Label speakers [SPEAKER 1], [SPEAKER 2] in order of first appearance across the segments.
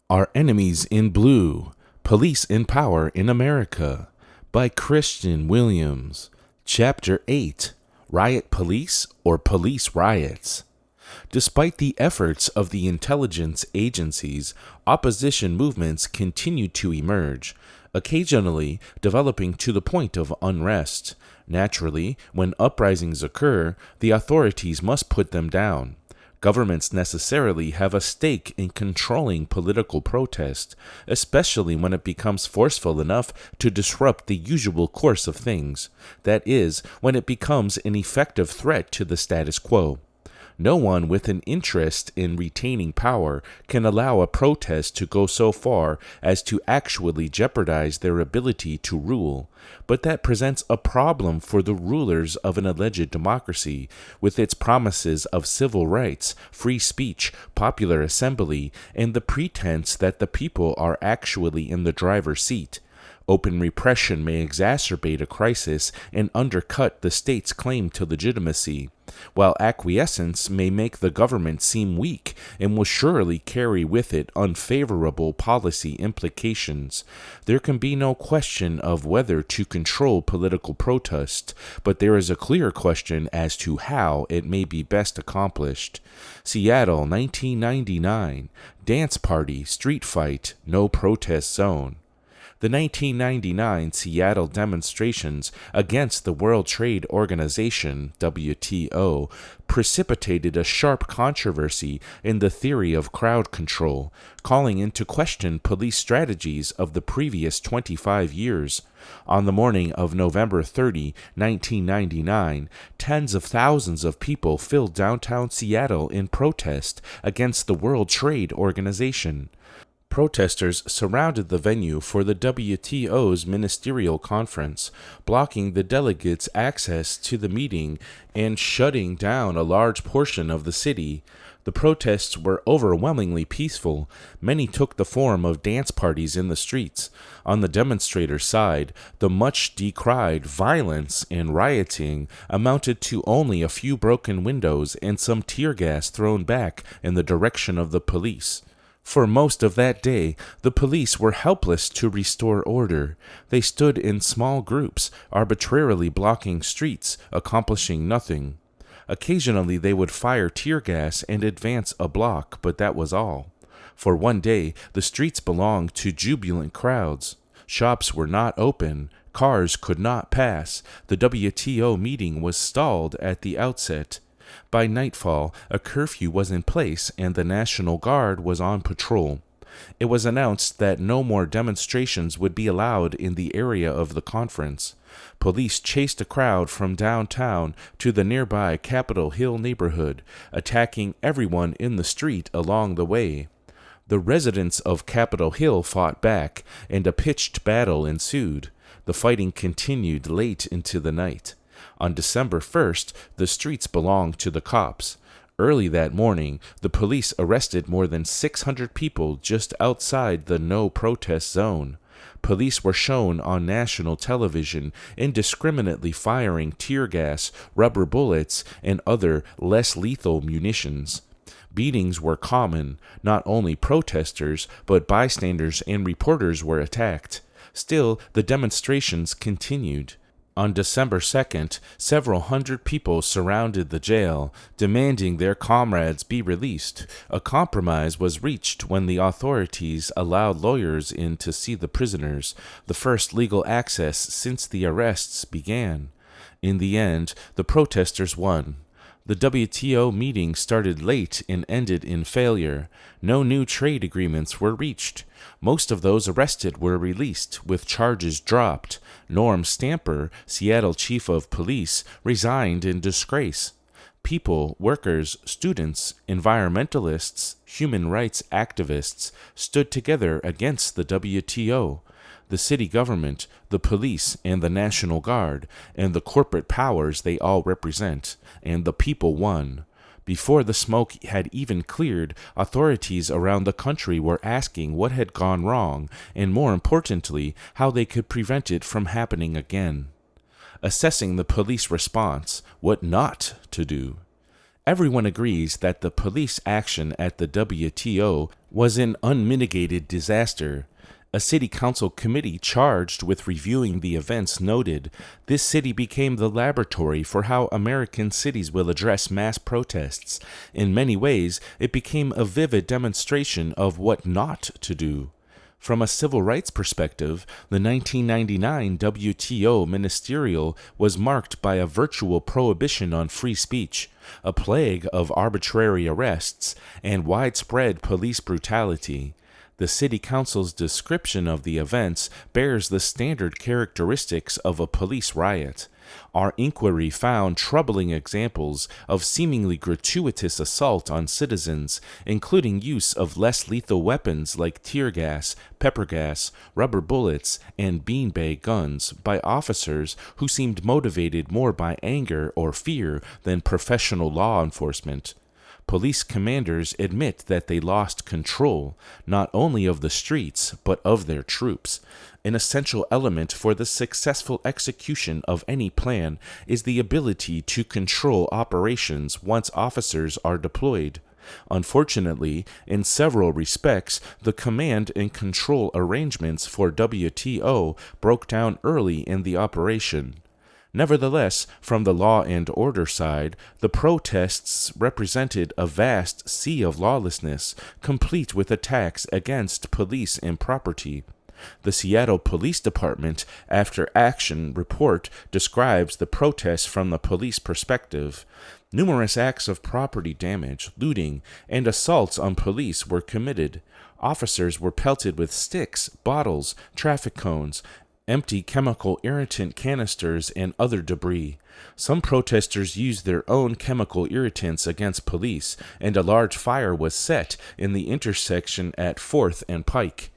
[SPEAKER 1] Our Enemies in Blue, Police in Power in America by Kristian Williams. Chapter 8, Riot Police or Police Riots. Despite the efforts of the intelligence agencies, opposition movements continue to emerge, occasionally developing to the point of unrest. Naturally, when uprisings occur, the authorities must put them down. Governments necessarily have a stake in controlling political protest, especially when it becomes forceful enough to disrupt the usual course of things, that is, when it becomes an effective threat to the status quo. No one with an interest in retaining power can allow a protest to go so far as to actually jeopardize their ability to rule, but that presents a problem for the rulers of an alleged democracy, with its promises of civil rights, free speech, popular assembly, and the pretense that the people are actually in the driver's seat. Open repression may exacerbate a crisis and undercut the state's claim to legitimacy, while acquiescence may make the government seem weak and will surely carry with it unfavorable policy implications. There can be no question of whether to control political protest, but there is a clear question as to how it may be best accomplished. Seattle, 1999. Dance party, street fight, no protest zone. The 1999 Seattle demonstrations against the World Trade Organization, WTO, precipitated a sharp controversy in the theory of crowd control, calling into question police strategies of the previous 25 years. On the morning of November 30, 1999, tens of thousands of people filled downtown Seattle in protest against the World Trade Organization. Protesters surrounded the venue for the WTO's ministerial conference, blocking the delegates' access to the meeting and shutting down a large portion of the city. The protests were overwhelmingly peaceful. Many took the form of dance parties in the streets. On the demonstrators' side, the much decried violence and rioting amounted to only a few broken windows and some tear gas thrown back in the direction of the police. For most of that day, the police were helpless to restore order. They stood in small groups, arbitrarily blocking streets, accomplishing nothing. Occasionally they would fire tear gas and advance a block, but that was all. For one day, the streets belonged to jubilant crowds. Shops were not open. Cars could not pass. The WTO meeting was stalled at the outset. By nightfall, a curfew was in place and the National Guard was on patrol. It was announced that no more demonstrations would be allowed in the area of the conference. Police chased a crowd from downtown to the nearby Capitol Hill neighborhood, attacking everyone in the street along the way. The residents of Capitol Hill fought back, and a pitched battle ensued. The fighting continued late into the night. On December 1st, the streets belonged to the cops. Early that morning, the police arrested more than 600 people just outside the no-protest zone. Police were shown on national television indiscriminately firing tear gas, rubber bullets, and other less lethal munitions. Beatings were common. Not only protesters, but bystanders and reporters were attacked. Still, the demonstrations continued. On December 2nd, several hundred people surrounded the jail, demanding their comrades be released. A compromise was reached when the authorities allowed lawyers in to see the prisoners, the first legal access since the arrests began. In the end, the protesters won. The WTO meeting started late and ended in failure. No new trade agreements were reached. Most of those arrested were released, with charges dropped. Norm Stamper, Seattle chief of police, resigned in disgrace. People, workers, students, environmentalists, human rights activists stood together against the WTO. The city government, the police, and the National Guard, and the corporate powers they all represent, and the people won. Before the smoke had even cleared, authorities around the country were asking what had gone wrong, and more importantly, how they could prevent it from happening again. Assessing the police response, what not to do. Everyone agrees that the police action at the WTO was an unmitigated disaster. A city council committee charged with reviewing the events noted, this city became the laboratory for how American cities will address mass protests. In many ways, it became a vivid demonstration of what not to do. From a civil rights perspective, the 1999 WTO ministerial was marked by a virtual prohibition on free speech, a plague of arbitrary arrests, and widespread police brutality. The city council's description of the events bears the standard characteristics of a police riot. Our inquiry found troubling examples of seemingly gratuitous assault on citizens, including use of less lethal weapons like tear gas, pepper gas, rubber bullets, and beanbag guns by officers who seemed motivated more by anger or fear than professional law enforcement. Police commanders admit that they lost control, not only of the streets, but of their troops. An essential element for the successful execution of any plan is the ability to control operations once officers are deployed. Unfortunately, in several respects, the command and control arrangements for WTO broke down early in the operation. Nevertheless, from the law and order side, the protests represented a vast sea of lawlessness, complete with attacks against police and property. The Seattle Police Department After Action report describes the protests from the police perspective. Numerous acts of property damage, looting, and assaults on police were committed. Officers were pelted with sticks, bottles, traffic cones, empty chemical irritant canisters, and other debris. Some protesters used their own chemical irritants against police, and a large fire was set in the intersection at 4th and Pike.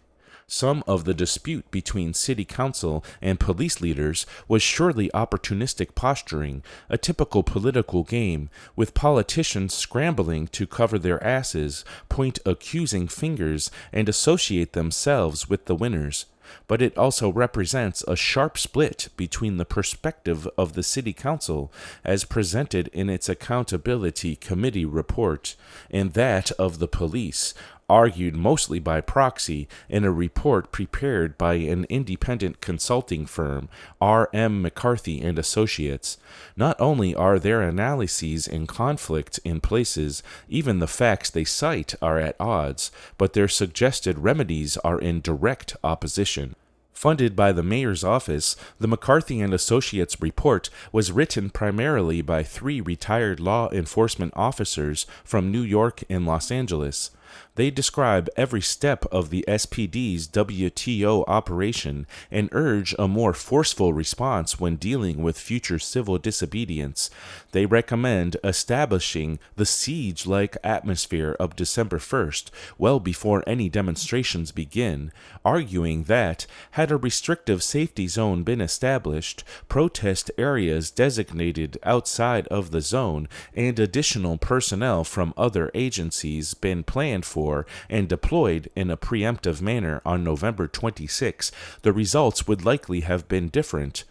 [SPEAKER 1] Some of the dispute between city council and police leaders was surely opportunistic posturing, a typical political game, with politicians scrambling to cover their asses, point accusing fingers, and associate themselves with the winners. But it also represents a sharp split between the perspective of the City Council, as presented in its Accountability Committee report, and that of the police, argued mostly by proxy in a report prepared by an independent consulting firm, R.M. McCarthy and Associates. Not only are their analyses in conflict in places, even the facts they cite are at odds, but their suggested remedies are in direct opposition. Funded by the mayor's office, the McCarthy and Associates report was written primarily by 3 retired law enforcement officers from New York and Los Angeles. They describe every step of the SPD's WTO operation and urge a more forceful response when dealing with future civil disobedience. They recommend establishing the siege-like atmosphere of December 1st, well before any demonstrations begin, arguing that, had a restrictive safety zone been established, protest areas designated outside of the zone, and additional personnel from other agencies been planned for and deployed in a preemptive manner on November 26, the results would likely have been different.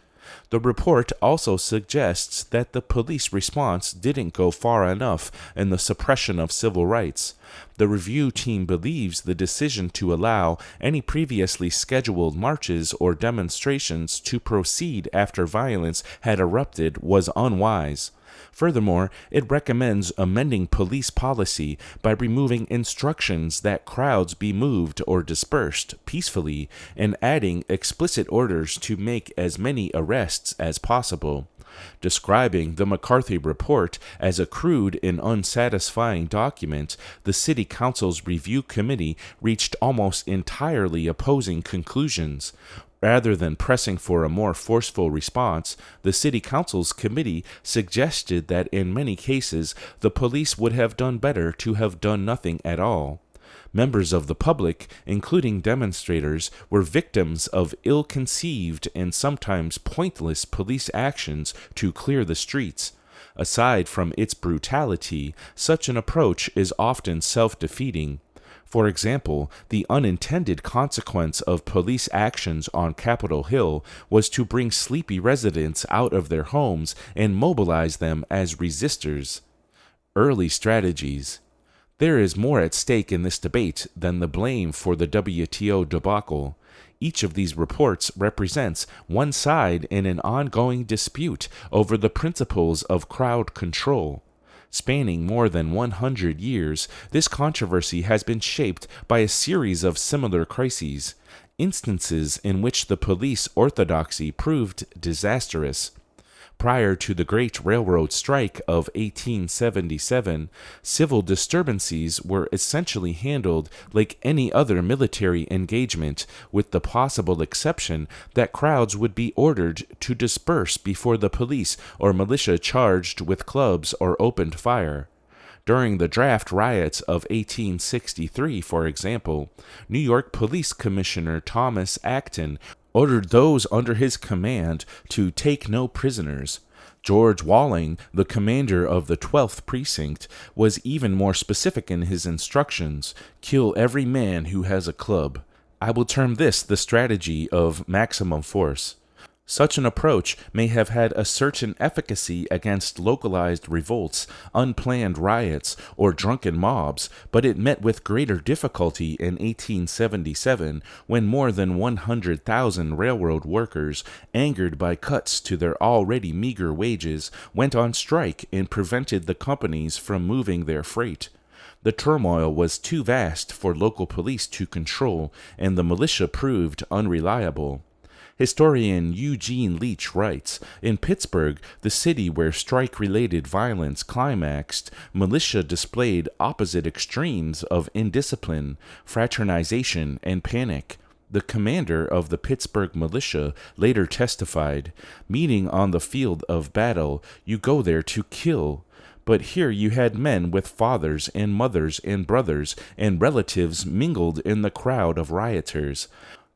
[SPEAKER 1] The report also suggests that the police response didn't go far enough in the suppression of civil rights. The review team believes the decision to allow any previously scheduled marches or demonstrations to proceed after violence had erupted was unwise. Furthermore, it recommends amending police policy by removing instructions that crowds be moved or dispersed peacefully and adding explicit orders to make as many arrests as possible. Describing the McCarthy report as a crude and unsatisfying document, the City Council's review committee reached almost entirely opposing conclusions. Rather than pressing for a more forceful response, the City Council's committee suggested that in many cases the police would have done better to have done nothing at all. Members of the public, including demonstrators, were victims of ill-conceived and sometimes pointless police actions to clear the streets. Aside from its brutality, such an approach is often self-defeating. For example, the unintended consequence of police actions on Capitol Hill was to bring sleepy residents out of their homes and mobilize them as resistors. Early strategies. There is more at stake in this debate than the blame for the WTO debacle. Each of these reports represents one side in an ongoing dispute over the principles of crowd control. Spanning more than 100 years, this controversy has been shaped by a series of similar crises, instances in which the police orthodoxy proved disastrous. Prior to the Great Railroad Strike of 1877, civil disturbances were essentially handled like any other military engagement, with the possible exception that crowds would be ordered to disperse before the police or militia charged with clubs or opened fire. During the draft riots of 1863, for example, New York Police Commissioner Thomas Acton ordered those under his command to take no prisoners. George Walling, the commander of the 12th Precinct, was even more specific in his instructions: kill every man who has a club. I will term this the strategy of maximum force. Such an approach may have had a certain efficacy against localized revolts, unplanned riots, or drunken mobs, but it met with greater difficulty in 1877 when more than 100,000 railroad workers, angered by cuts to their already meager wages, went on strike and prevented the companies from moving their freight. The turmoil was too vast for local police to control, and the militia proved unreliable. Historian Eugene Leach writes, in Pittsburgh, the city where strike-related violence climaxed, militia displayed opposite extremes of indiscipline, fraternization, and panic. The commander of the Pittsburgh militia later testified, "Meeting on the field of battle, you go there to kill. But here you had men with fathers and mothers and brothers and relatives mingled in the crowd of rioters.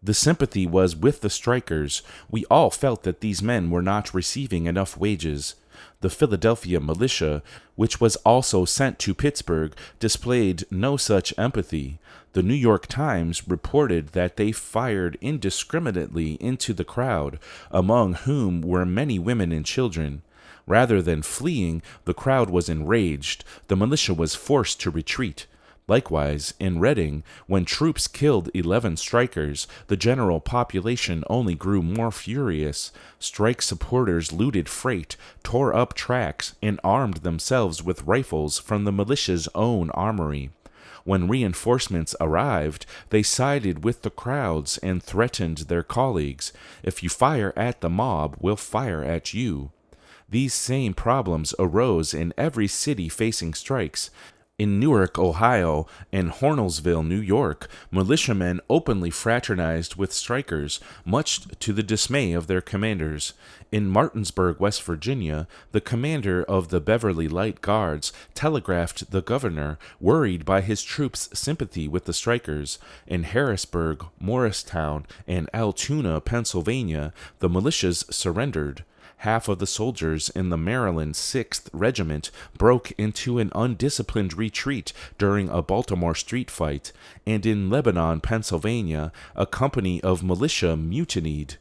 [SPEAKER 1] The sympathy was with the strikers. We all felt that these men were not receiving enough wages." The Philadelphia militia, which was also sent to Pittsburgh, displayed no such empathy. The New York Times reported that they fired indiscriminately into the crowd, among whom were many women and children. Rather than fleeing, the crowd was enraged. The militia was forced to retreat. Likewise, in Reading, when troops killed 11 strikers, the general population only grew more furious. Strike supporters looted freight, tore up tracks, and armed themselves with rifles from the militia's own armory. When reinforcements arrived, they sided with the crowds and threatened their colleagues. "If you fire at the mob, we'll fire at you." These same problems arose in every city facing strikes. In Newark, Ohio, and Hornellsville, New York, militiamen openly fraternized with strikers, much to the dismay of their commanders. In Martinsburg, West Virginia, the commander of the Beverly Light Guards telegraphed the governor, worried by his troops' sympathy with the strikers. In Harrisburg, Morristown, and Altoona, Pennsylvania, the militias surrendered. Half of the soldiers in the Maryland 6th Regiment broke into an undisciplined retreat during a Baltimore street fight, and in Lebanon, Pennsylvania, a company of militia mutinied.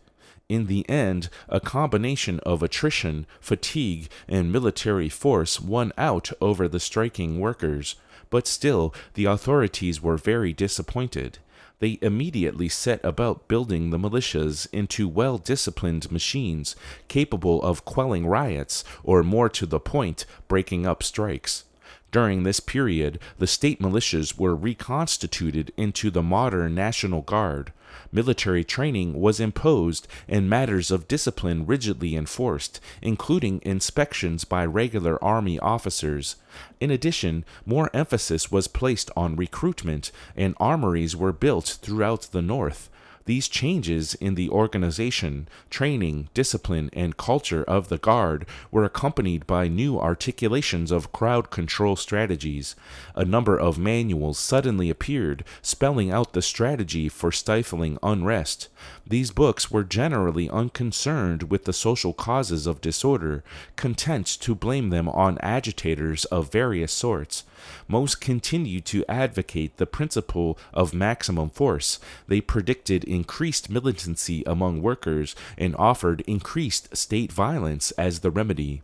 [SPEAKER 1] In the end, a combination of attrition, fatigue, and military force won out over the striking workers, but still the authorities were very disappointed. They immediately set about building the militias into well-disciplined machines capable of quelling riots, or more to the point, breaking up strikes. During this period, the state militias were reconstituted into the modern National Guard. Military training was imposed and matters of discipline rigidly enforced, including inspections by regular army officers. In addition, more emphasis was placed on recruitment, and armories were built throughout the North. These changes in the organization, training, discipline, and culture of the Guard were accompanied by new articulations of crowd control strategies. A number of manuals suddenly appeared, spelling out the strategy for stifling unrest. These books were generally unconcerned with the social causes of disorder, content to blame them on agitators of various sorts. Most continued to advocate the principle of maximum force. They predicted increased militancy among workers and offered increased state violence as the remedy.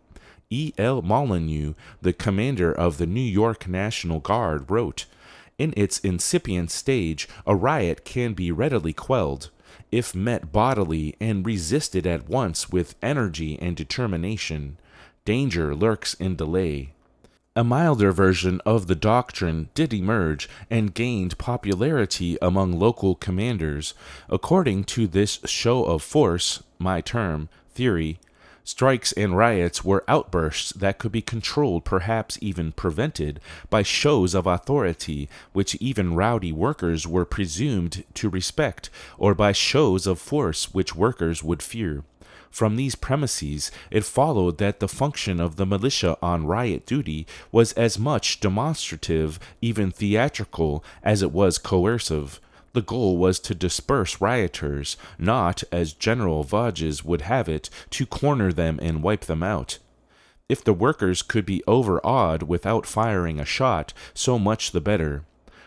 [SPEAKER 1] E. L. Molyneux, the commander of the New York National Guard, wrote, "In its incipient stage, a riot can be readily quelled, if met bodily and resisted at once with energy and determination. Danger lurks in delay." A milder version of the doctrine did emerge and gained popularity among local commanders. According to this show of force, my term, theory, strikes and riots were outbursts that could be controlled, perhaps even prevented, by shows of authority which even rowdy workers were presumed to respect, or by shows of force which workers would fear. From these premises, it followed that the function of the militia on riot duty was as much demonstrative, even theatrical, as it was coercive. The goal was to disperse rioters, not, as General Vages would have it, to corner them and wipe them out. If the workers could be overawed without firing a shot, so much the better.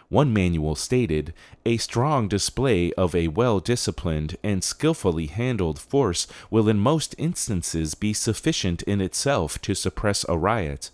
[SPEAKER 1] One manual stated, "A strong display of a well-disciplined and skillfully handled force will in most instances be sufficient in itself to suppress a riot."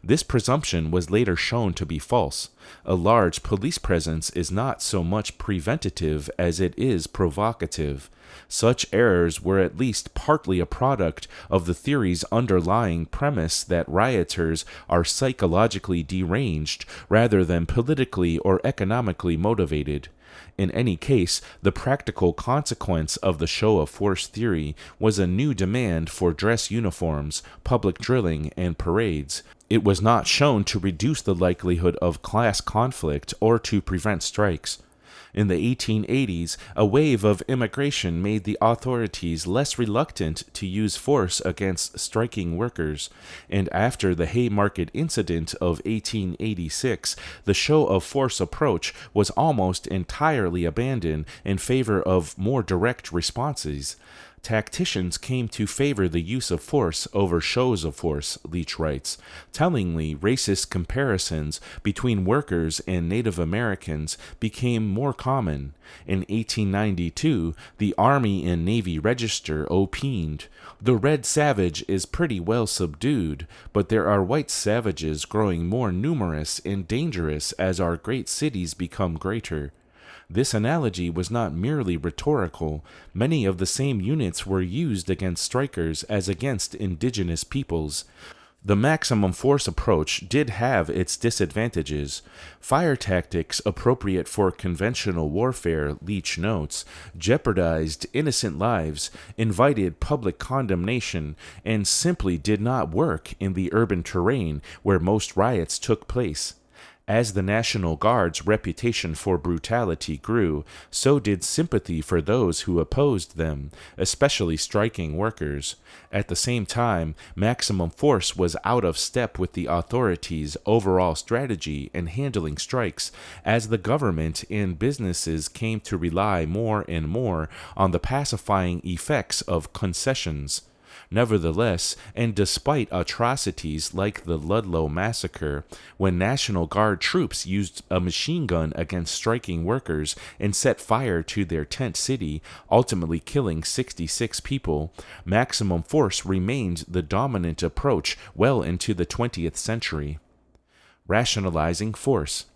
[SPEAKER 1] This presumption was later shown to be false. A large police presence is not so much preventative as it is provocative. Such errors were at least partly a product of the theory's underlying premise that rioters are psychologically deranged rather than politically or economically motivated. In any case, the practical consequence of the show of force theory was a new demand for dress uniforms, public drilling, and parades. It was not shown to reduce the likelihood of class conflict or to prevent strikes. In the 1880s, a wave of immigration made the authorities less reluctant to use force against striking workers, and after the Haymarket incident of 1886, the show of force approach was almost entirely abandoned in favor of more direct responses. Tacticians came to favor the use of force over shows of force, Leach writes. Tellingly, racist comparisons between workers and Native Americans became more common. In 1892, the Army and Navy Register opined, "The red savage is pretty well subdued, but there are white savages growing more numerous and dangerous as our great cities become greater." This analogy was not merely rhetorical. Many of the same units were used against strikers as against indigenous peoples. The maximum force approach did have its disadvantages. Fire tactics appropriate for conventional warfare, Leach notes, jeopardized innocent lives, invited public condemnation, and simply did not work in the urban terrain where most riots took place. As the National Guard's reputation for brutality grew, so did sympathy for those who opposed them, especially striking workers. At the same time, maximum force was out of step with the authorities' overall strategy in handling strikes, as the government and businesses came to rely more and more on the pacifying effects of concessions. Nevertheless, and despite atrocities like the Ludlow massacre, when National Guard troops used a machine gun against striking workers and set fire to their tent city, ultimately killing 66 people, maximum force remained the dominant approach well into the 20th century. Rationalizing force.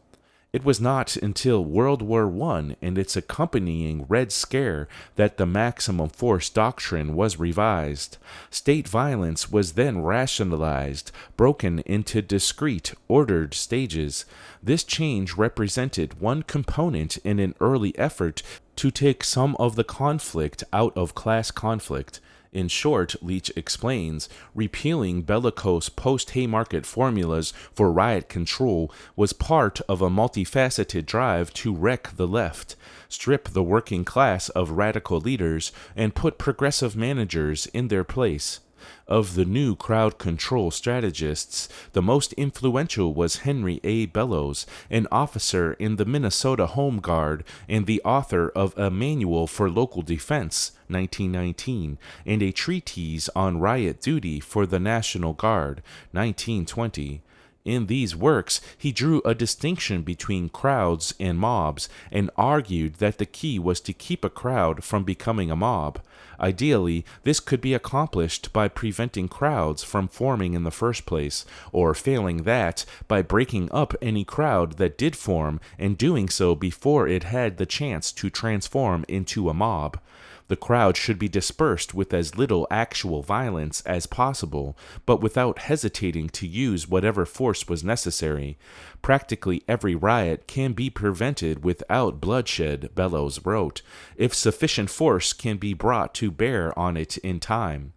[SPEAKER 1] It was not until World War I and its accompanying Red Scare that the maximum force doctrine was revised. State violence was then rationalized, broken into discrete, ordered stages. This change represented one component in an early effort to take some of the conflict out of class conflict. In short, Leach explains, repealing bellicose post-Haymarket formulas for riot control was part of a multifaceted drive to wreck the left, strip the working class of radical leaders, and put progressive managers in their place. Of the new crowd control strategists, the most influential was Henry A. Bellows, an officer in the Minnesota Home Guard and the author of A Manual for Local Defense, 1919, and a treatise on riot duty for the National Guard, 1920. In these works, he drew a distinction between crowds and mobs and argued that the key was to keep a crowd from becoming a mob. Ideally, this could be accomplished by preventing crowds from forming in the first place, or failing that, by breaking up any crowd that did form and doing so before it had the chance to transform into a mob. The crowd should be dispersed with as little actual violence as possible, but without hesitating to use whatever force was necessary. Practically every riot can be prevented without bloodshed, Bellows wrote, if sufficient force can be brought to bear on it in time.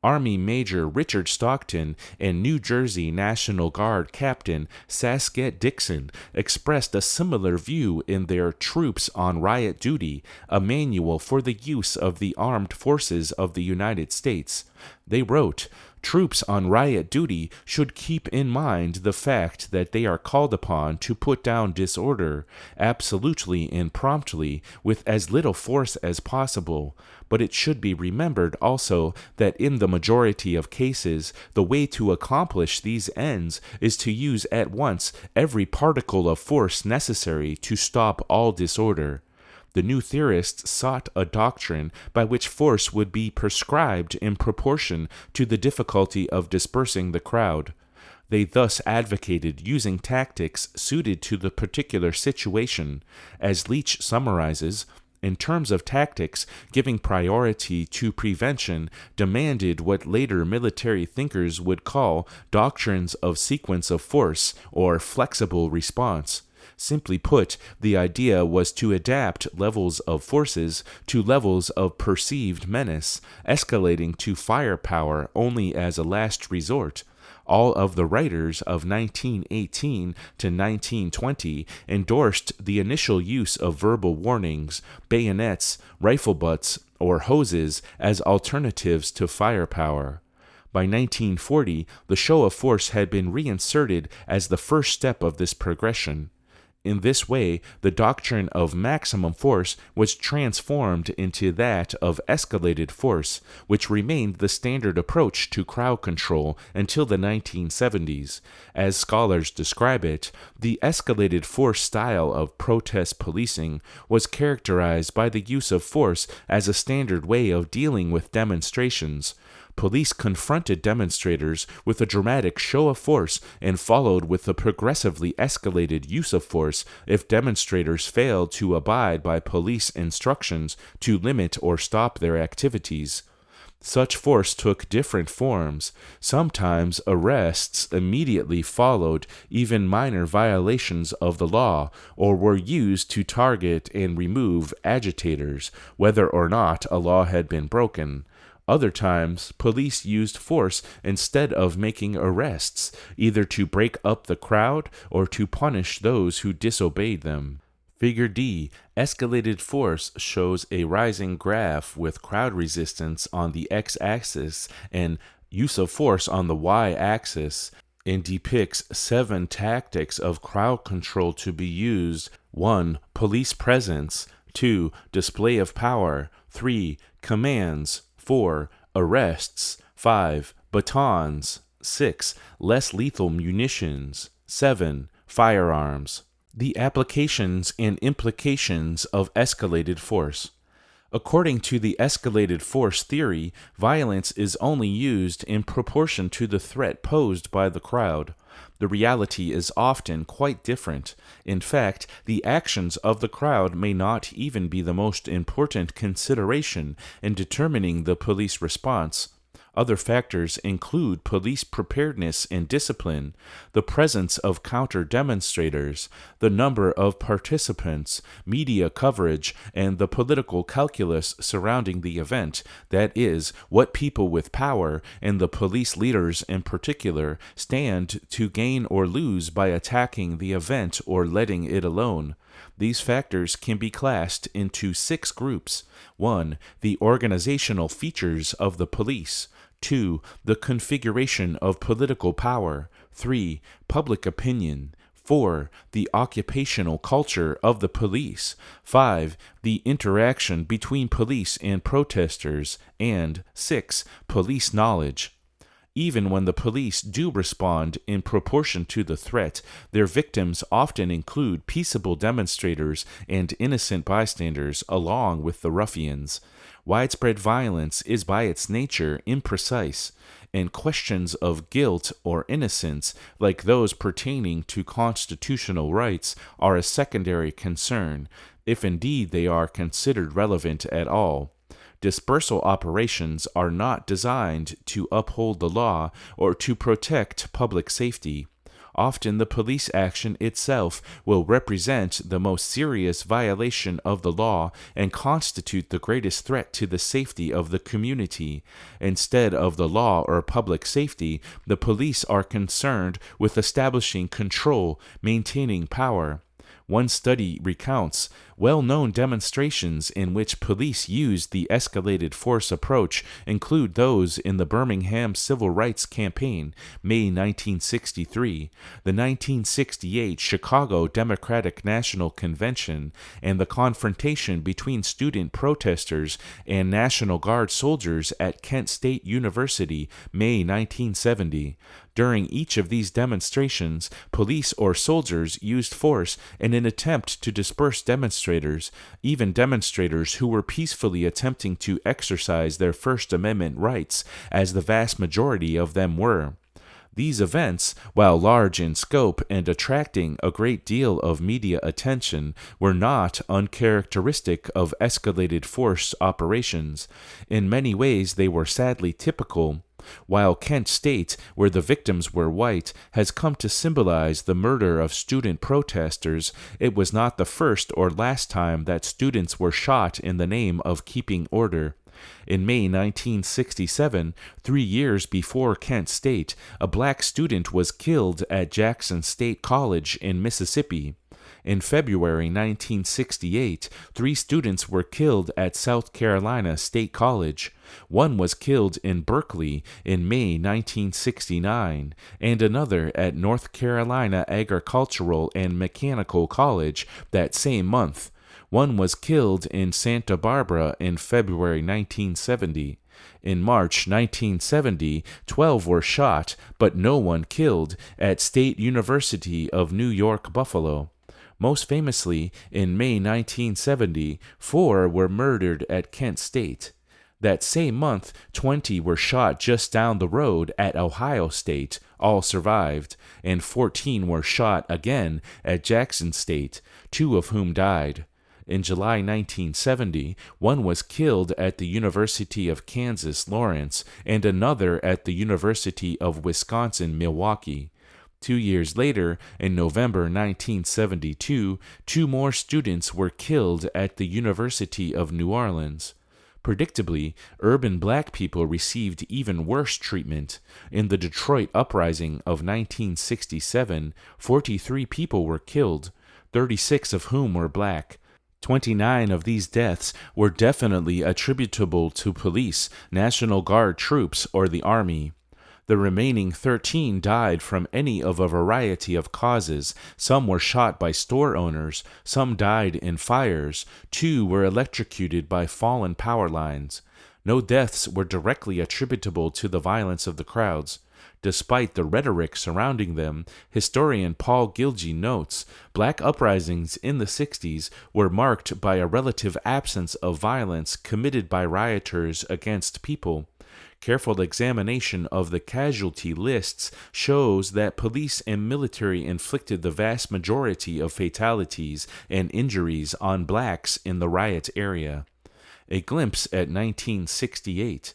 [SPEAKER 1] Army Major Richard Stockton and New Jersey National Guard Captain Sasket Dixon expressed a similar view in their Troops on Riot Duty, a manual for the use of the armed forces of the United States. They wrote, "Troops on riot duty should keep in mind the fact that they are called upon to put down disorder, absolutely and promptly, with as little force as possible. But it should be remembered also that in the majority of cases, the way to accomplish these ends is to use at once every particle of force necessary to stop all disorder." The new theorists sought a doctrine by which force would be prescribed in proportion to the difficulty of dispersing the crowd. They thus advocated using tactics suited to the particular situation. As Leach summarizes, in terms of tactics, giving priority to prevention demanded what later military thinkers would call doctrines of sequence of force or flexible response. Simply put, the idea was to adapt levels of forces to levels of perceived menace, escalating to firepower only as a last resort. All of the writers of 1918 to 1920 endorsed the initial use of verbal warnings, bayonets, rifle butts, or hoses as alternatives to firepower. By 1940, the show of force had been reinserted as the first step of this progression. In this way, the doctrine of maximum force was transformed into that of escalated force, which remained the standard approach to crowd control until the 1970s. As scholars describe it, the escalated force style of protest policing was characterized by the use of force as a standard way of dealing with demonstrations. Police confronted demonstrators with a dramatic show of force and followed with a progressively escalated use of force if demonstrators failed to abide by police instructions to limit or stop their activities. Such force took different forms. Sometimes arrests immediately followed even minor violations of the law, or were used to target and remove agitators, whether or not a law had been broken. Other times, police used force instead of making arrests, either to break up the crowd or to punish those who disobeyed them. Figure D, escalated force, shows a rising graph with crowd resistance on the x-axis and use of force on the y-axis, and depicts 7 tactics of crowd control to be used. 1. Police presence. 2. Display of power. 3. Commands. 4. Arrests. 5. Batons. 6. Less lethal munitions. 7. Firearms. The applications and implications of escalated force. According to the escalated force theory, violence is only used in proportion to the threat posed by the crowd. The reality is often quite different. In fact, the actions of the crowd may not even be the most important consideration in determining the police response. Other factors include police preparedness and discipline, the presence of counter-demonstrators, the number of participants, media coverage, and the political calculus surrounding the event, that is, what people with power, and the police leaders in particular, stand to gain or lose by attacking the event or letting it alone. These factors can be classed into 6 groups. 1. The organizational features of the police. 2. The configuration of political power. 3. Public opinion. 4. The occupational culture of the police. 5. The interaction between police and protesters. And 6. Police knowledge. Even when the police do respond in proportion to the threat, their victims often include peaceable demonstrators and innocent bystanders along with the ruffians. Widespread violence is by its nature imprecise, and questions of guilt or innocence, like those pertaining to constitutional rights, are a secondary concern, if indeed they are considered relevant at all. Dispersal operations are not designed to uphold the law or to protect public safety. Often the police action itself will represent the most serious violation of the law and constitute the greatest threat to the safety of the community. Instead of the law or public safety, the police are concerned with establishing control, maintaining power. One study recounts well-known demonstrations in which police used the escalated force approach include those in the Birmingham Civil Rights Campaign, May 1963, the 1968 Chicago Democratic National Convention, and the confrontation between student protesters and National Guard soldiers at Kent State University, May 1970. During each of these demonstrations, police or soldiers used force in an attempt to disperse demonstrators, even demonstrators who were peacefully attempting to exercise their First Amendment rights, as the vast majority of them were. These events, while large in scope and attracting a great deal of media attention, were not uncharacteristic of escalated force operations. In many ways, they were sadly typical. While Kent State, where the victims were white, has come to symbolize the murder of student protesters, it was not the first or last time that students were shot in the name of keeping order. In May 1967, 3 years before Kent State, a black student was killed at Jackson State College in Mississippi. In February 1968, 3 students were killed at South Carolina State College. One was killed in Berkeley in May 1969, and another at North Carolina Agricultural and Mechanical College that same month. One was killed in Santa Barbara in February 1970. In March 1970, 12 were shot, but no one killed, at State University of New York, Buffalo. Most famously, in May 1970, 4 were murdered at Kent State. That same month, 20 were shot just down the road at Ohio State, all survived, and 14 were shot again at Jackson State, 2 of whom died. In July 1970, 1 was killed at the University of Kansas, Lawrence, and another at the University of Wisconsin, Milwaukee. 2 years later, in November 1972, 2 more students were killed at the University of New Orleans. Predictably, urban black people received even worse treatment. In the Detroit Uprising of 1967, 43 people were killed, 36 of whom were black. 29 of these deaths were definitely attributable to police, National Guard troops, or the Army. The remaining 13 died from any of a variety of causes. Some were shot by store owners, some died in fires, 2 were electrocuted by fallen power lines. No deaths were directly attributable to the violence of the crowds. Despite the rhetoric surrounding them, historian Paul Gilgee notes, black uprisings in the 60s were marked by a relative absence of violence committed by rioters against people. Careful examination of the casualty lists shows that police and military inflicted the vast majority of fatalities and injuries on blacks in the riot area. A glimpse at 1968.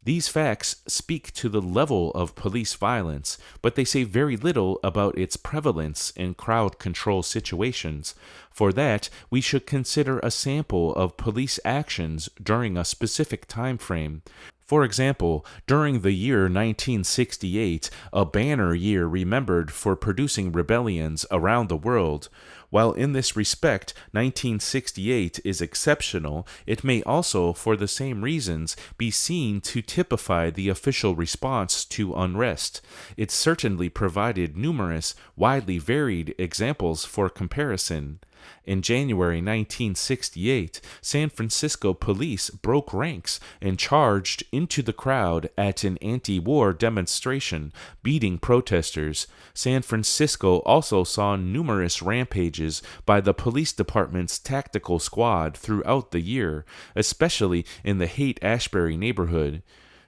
[SPEAKER 1] These facts speak to the level of police violence, but they say very little about its prevalence in crowd control situations. For that, we should consider a sample of police actions during a specific time frame. For example, during the year 1968, a banner year remembered for producing rebellions around the world. While in this respect 1968 is exceptional, it may also, for the same reasons, be seen to typify the official response to unrest. It certainly provided numerous, widely varied examples for comparison. In January 1968, San Francisco police broke ranks and charged into the crowd at an anti-war demonstration, beating protesters. San Francisco also saw numerous rampages by the police department's tactical squad throughout the year, especially in the Haight-Ashbury neighborhood.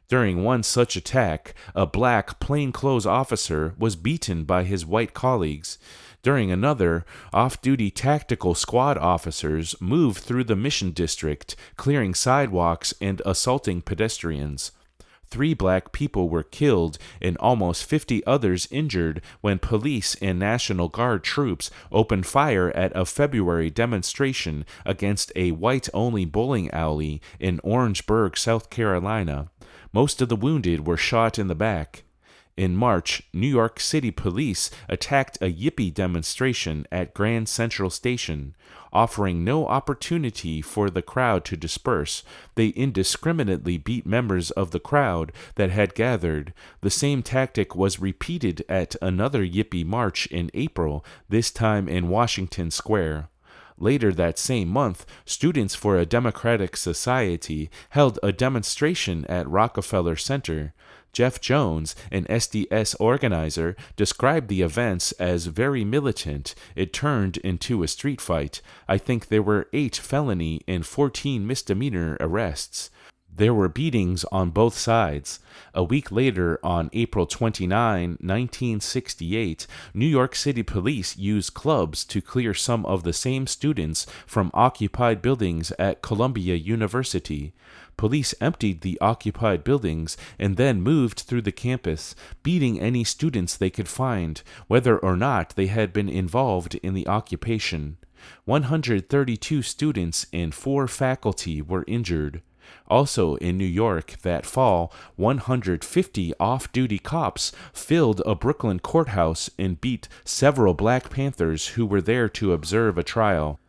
[SPEAKER 1] During one such attack, a black plainclothes officer was beaten by his white colleagues. During another, off-duty tactical squad officers moved through the Mission District, clearing sidewalks and assaulting pedestrians. 3 black people were killed and almost 50 others injured when police and National Guard troops opened fire at a February demonstration against a white-only bowling alley in Orangeburg, South Carolina. Most of the wounded were shot in the back. In March, New York City police attacked a Yippie demonstration at Grand Central Station. Offering no opportunity for the crowd to disperse, they indiscriminately beat members of the crowd that had gathered. The same tactic was repeated at another Yippie march in April, this time in Washington Square. Later that same month, Students for a Democratic Society held a demonstration at Rockefeller Center. Jeff Jones, an SDS organizer, described the events as very militant. It turned into a street fight. I think there were 8 felony and 14 misdemeanor arrests. There were beatings on both sides. A week later, on April 29, 1968, New York City police used clubs to clear some of the same students from occupied buildings at Columbia University. Police emptied the occupied buildings and then moved through the campus, beating any students they could find, whether or not they had been involved in the occupation. 132 students and 4 faculty were injured. Also in New York that fall, 150 off-duty cops filled a Brooklyn courthouse and beat several Black Panthers who were there to observe a trial.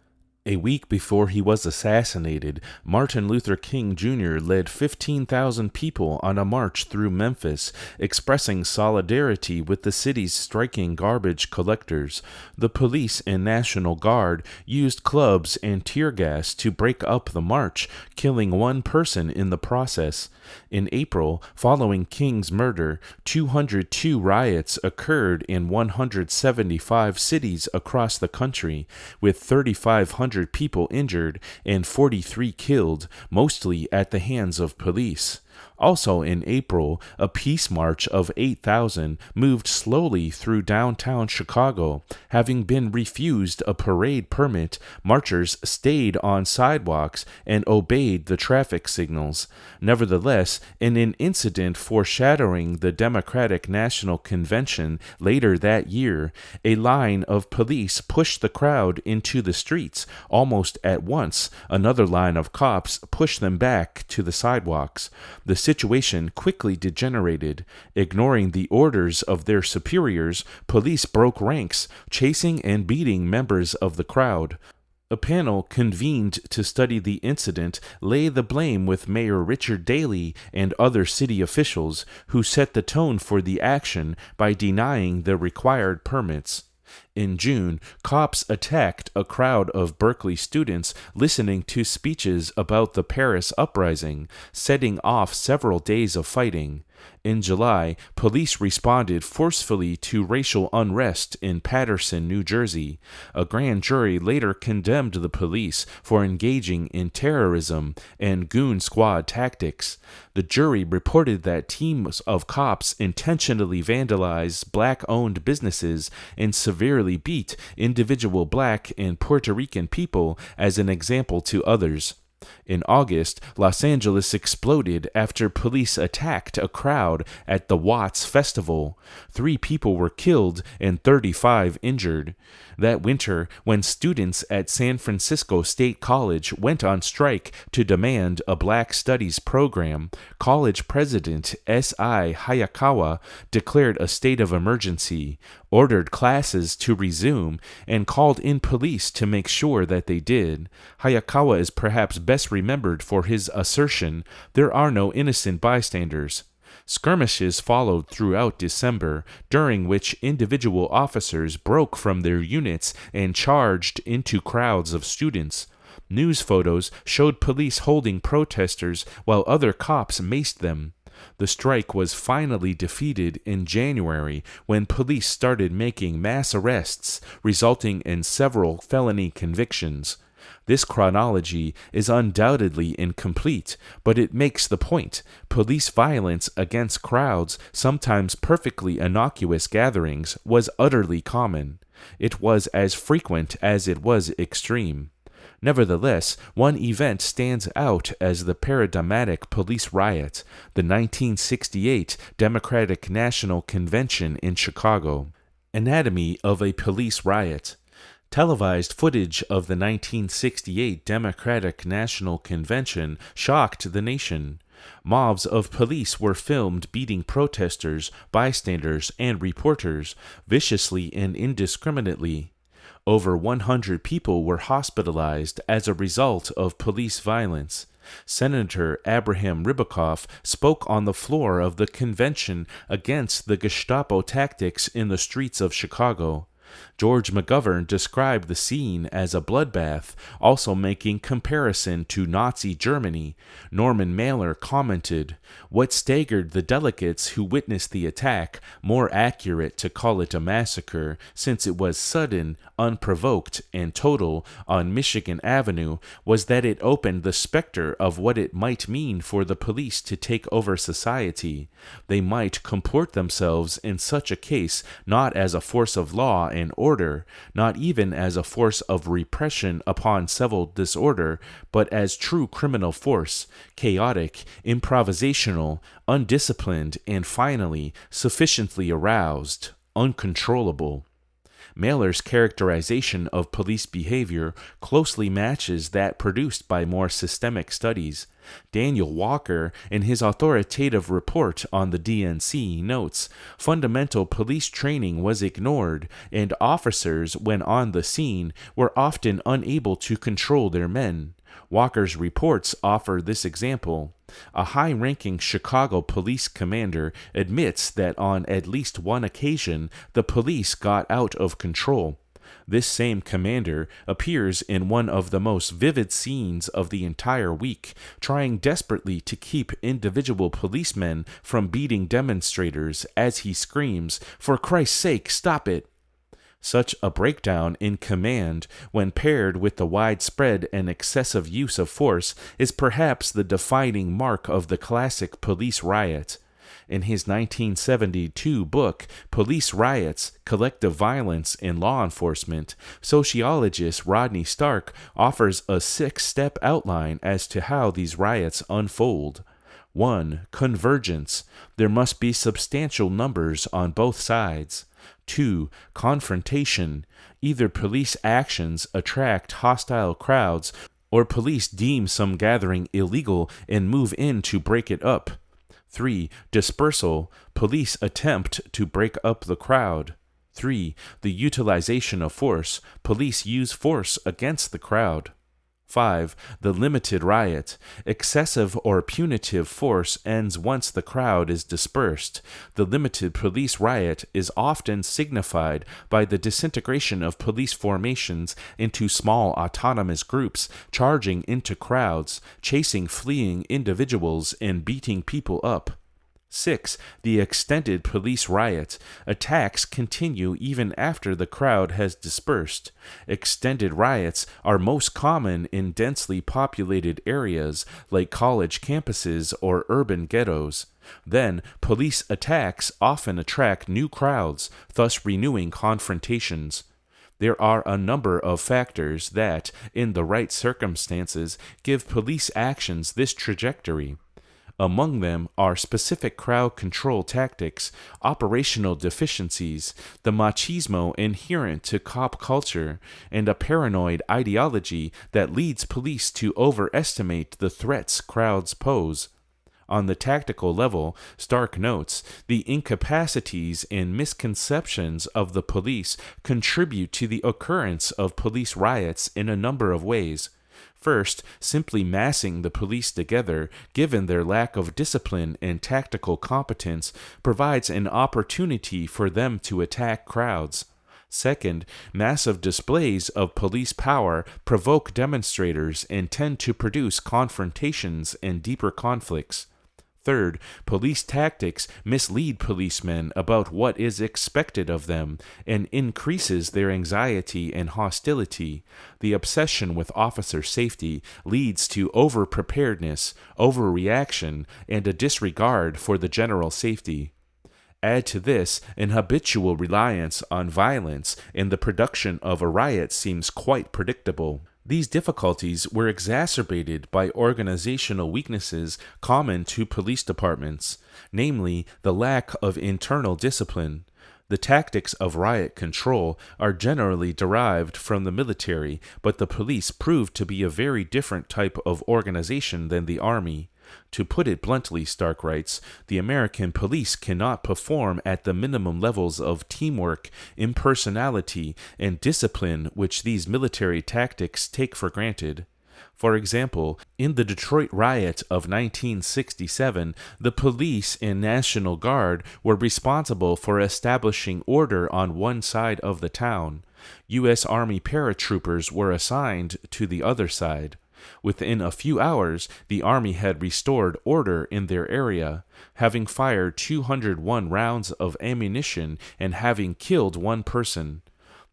[SPEAKER 1] A week before he was assassinated, Martin Luther King Jr. led 15,000 people on a march through Memphis, expressing solidarity with the city's striking garbage collectors. The police and National Guard used clubs and tear gas to break up the march, killing 1 person in the process. In April, following King's murder, 202 riots occurred in 175 cities across the country, with 3,500 people injured and 43 killed, mostly at the hands of police. Also in April, a peace march of 8,000 moved slowly through downtown Chicago. Having been refused a parade permit, marchers stayed on sidewalks and obeyed the traffic signals. Nevertheless, in an incident foreshadowing the Democratic National Convention later that year, a line of police pushed the crowd into the streets. Almost at once, another line of cops pushed them back to the sidewalks. The situation quickly degenerated. Ignoring the orders of their superiors, police broke ranks, chasing and beating members of the crowd. A panel convened to study the incident lay the blame with Mayor Richard Daley and other city officials, who set the tone for the action by denying the required permits. In June, cops attacked a crowd of Berkeley students listening to speeches about the Paris uprising, setting off several days of fighting. In July, police responded forcefully to racial unrest in Paterson, New Jersey. A grand jury later condemned the police for engaging in terrorism and goon squad tactics. The jury reported that teams of cops intentionally vandalized Black-owned businesses and severely beat individual Black and Puerto Rican people as an example to others. In August, Los Angeles exploded after police attacked a crowd at the Watts Festival. 3 people were killed and 35 injured. That winter, when students at San Francisco State College went on strike to demand a Black Studies program, college president S.I. Hayakawa declared a state of emergency, ordered classes to resume, and called in police to make sure that they did. Hayakawa is perhaps best remembered for his assertion, "There are no innocent bystanders." Skirmishes followed throughout December, during which individual officers broke from their units and charged into crowds of students. News photos showed police holding protesters while other cops maced them. The strike was finally defeated in January when police started making mass arrests, resulting in several felony convictions. This chronology is undoubtedly incomplete, but it makes the point. Police violence against crowds, sometimes perfectly innocuous gatherings, was utterly common. It was as frequent as it was extreme. Nevertheless, one event stands out as the paradigmatic police riot, the 1968 Democratic National Convention in Chicago. Anatomy of a police riot. Televised footage of the 1968 Democratic National Convention shocked the nation. Mobs of police were filmed beating protesters, bystanders, and reporters viciously and indiscriminately. Over 100 people were hospitalized as a result of police violence. Senator Abraham Ribicoff spoke on the floor of the convention against the Gestapo tactics in the streets of Chicago. George McGovern described the scene as a bloodbath, also making comparison to Nazi Germany. Norman Mailer commented, "What staggered the delegates who witnessed the attack, more accurate to call it a massacre, since it was sudden, unprovoked, and total, on Michigan Avenue, was that it opened the specter of what it might mean for the police to take over society. They might comport themselves in such a case not as a force of law and order, not even as a force of repression upon civil disorder, but as true criminal force, chaotic, improvisational, undisciplined, and finally, sufficiently aroused, uncontrollable." Mailer's characterization of police behavior closely matches that produced by more systemic studies. Daniel Walker, in his authoritative report on the DNC, notes, fundamental police training was ignored, and officers, when on the scene, were often unable to control their men. Walker's reports offer this example. A high-ranking Chicago police commander admits that on at least one occasion the police got out of control. This same commander appears in one of the most vivid scenes of the entire week, trying desperately to keep individual policemen from beating demonstrators as he screams, "For Christ's sake, stop it!" Such a breakdown in command, when paired with the widespread and excessive use of force, is perhaps the defining mark of the classic police riot. In his 1972 book, Police Riots, Collective Violence in Law Enforcement, sociologist Rodney Stark offers a 6-step outline as to how these riots unfold. 1. Convergence. There must be substantial numbers on both sides. 2. Confrontation. Either police actions attract hostile crowds, or police deem some gathering illegal and move in to break it up. 3. Dispersal. Police attempt to break up the crowd. 3. The utilization of force. Police use force against the crowd. 5. The limited riot. Excessive or punitive force ends once the crowd is dispersed. The limited police riot is often signified by the disintegration of police formations into small autonomous groups, charging into crowds, chasing fleeing individuals, and beating people up. 6. The extended police riot. Attacks continue even after the crowd has dispersed. Extended riots are most common in densely populated areas like college campuses or urban ghettos. Then, police attacks often attract new crowds, thus renewing confrontations. There are a number of factors that, in the right circumstances, give police actions this trajectory. Among them are specific crowd control tactics, operational deficiencies, the machismo inherent to cop culture, and a paranoid ideology that leads police to overestimate the threats crowds pose. On the tactical level, Stark notes, the incapacities and misconceptions of the police contribute to the occurrence of police riots in a number of ways. First, simply massing the police together, given their lack of discipline and tactical competence, provides an opportunity for them to attack crowds. Second, massive displays of police power provoke demonstrators and tend to produce confrontations and deeper conflicts. Third, police tactics mislead policemen about what is expected of them and increases their anxiety and hostility. The obsession with officer safety leads to over-preparedness, overreaction, and a disregard for the general safety. Add to this an habitual reliance on violence, and the production of a riot seems quite predictable. These difficulties were exacerbated by organizational weaknesses common to police departments, namely the lack of internal discipline. The tactics of riot control are generally derived from the military, but the police proved to be a very different type of organization than the army. To put it bluntly, Stark writes, the American police cannot perform at the minimum levels of teamwork, impersonality, and discipline which these military tactics take for granted. For example, in the Detroit riot of 1967, the police and National Guard were responsible for establishing order on one side of the town. U.S. Army paratroopers were assigned to the other side. Within a few hours, the Army had restored order in their area, having fired 201 rounds of ammunition and having killed one person.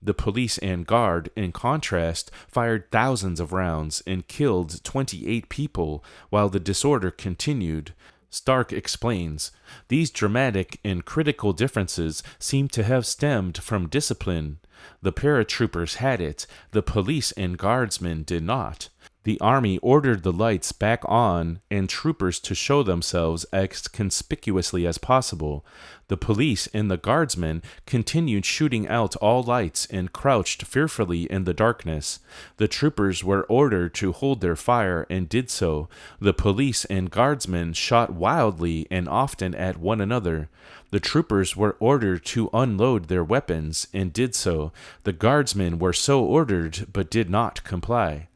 [SPEAKER 1] The police and guard, in contrast, fired thousands of rounds and killed 28 people while the disorder continued. Stark explains, these dramatic and critical differences seem to have stemmed from discipline. The paratroopers had it, the police and guardsmen did not. The Army ordered the lights back on and troopers to show themselves as conspicuously as possible. The police and the guardsmen continued shooting out all lights and crouched fearfully in the darkness. The troopers were ordered to hold their fire and did so. The police and guardsmen shot wildly and often at one another. The troopers were ordered to unload their weapons and did so. The guardsmen were so ordered but did not comply.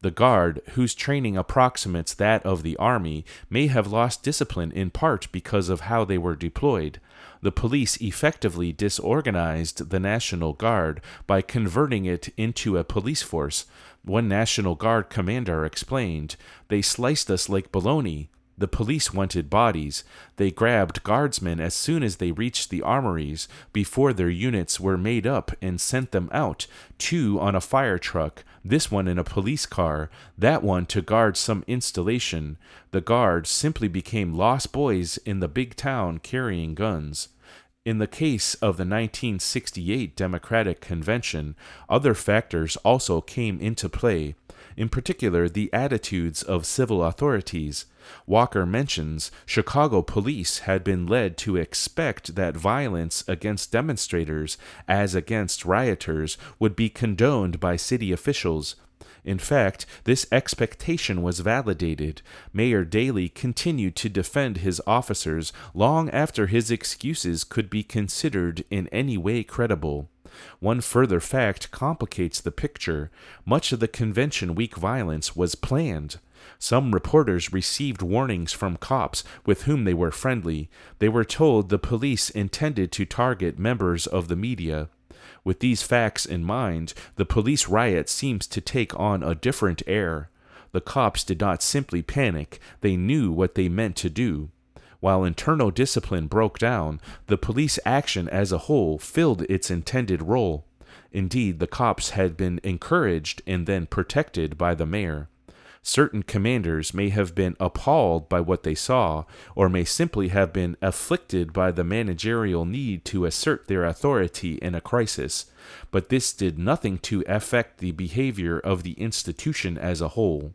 [SPEAKER 1] The Guard, whose training approximates that of the Army, may have lost discipline in part because of how they were deployed. The police effectively disorganized the National Guard by converting it into a police force. One National Guard commander explained, "They sliced us like bologna. The police wanted bodies. They grabbed guardsmen as soon as they reached the armories, before their units were made up, and sent them out, 2 on a fire truck, this one in a police car, that one to guard some installation. The guard simply became lost boys in the big town carrying guns." In the case of the 1968 Democratic Convention, other factors also came into play, in particular the attitudes of civil authorities. Walker mentions Chicago police had been led to expect that violence against demonstrators, as against rioters, would be condoned by city officials. In fact, this expectation was validated. Mayor Daley continued to defend his officers long after his excuses could be considered in any way credible. One further fact complicates the picture. Much of the Convention Week violence was planned. Some reporters received warnings from cops with whom they were friendly. They were told the police intended to target members of the media. With these facts in mind, the police riot seems to take on a different air. The cops did not simply panic, they knew what they meant to do. While internal discipline broke down, the police action as a whole filled its intended role. Indeed, the cops had been encouraged and then protected by the mayor. Certain commanders may have been appalled by what they saw, or may simply have been afflicted by the managerial need to assert their authority in a crisis, but this did nothing to affect the behavior of the institution as a whole.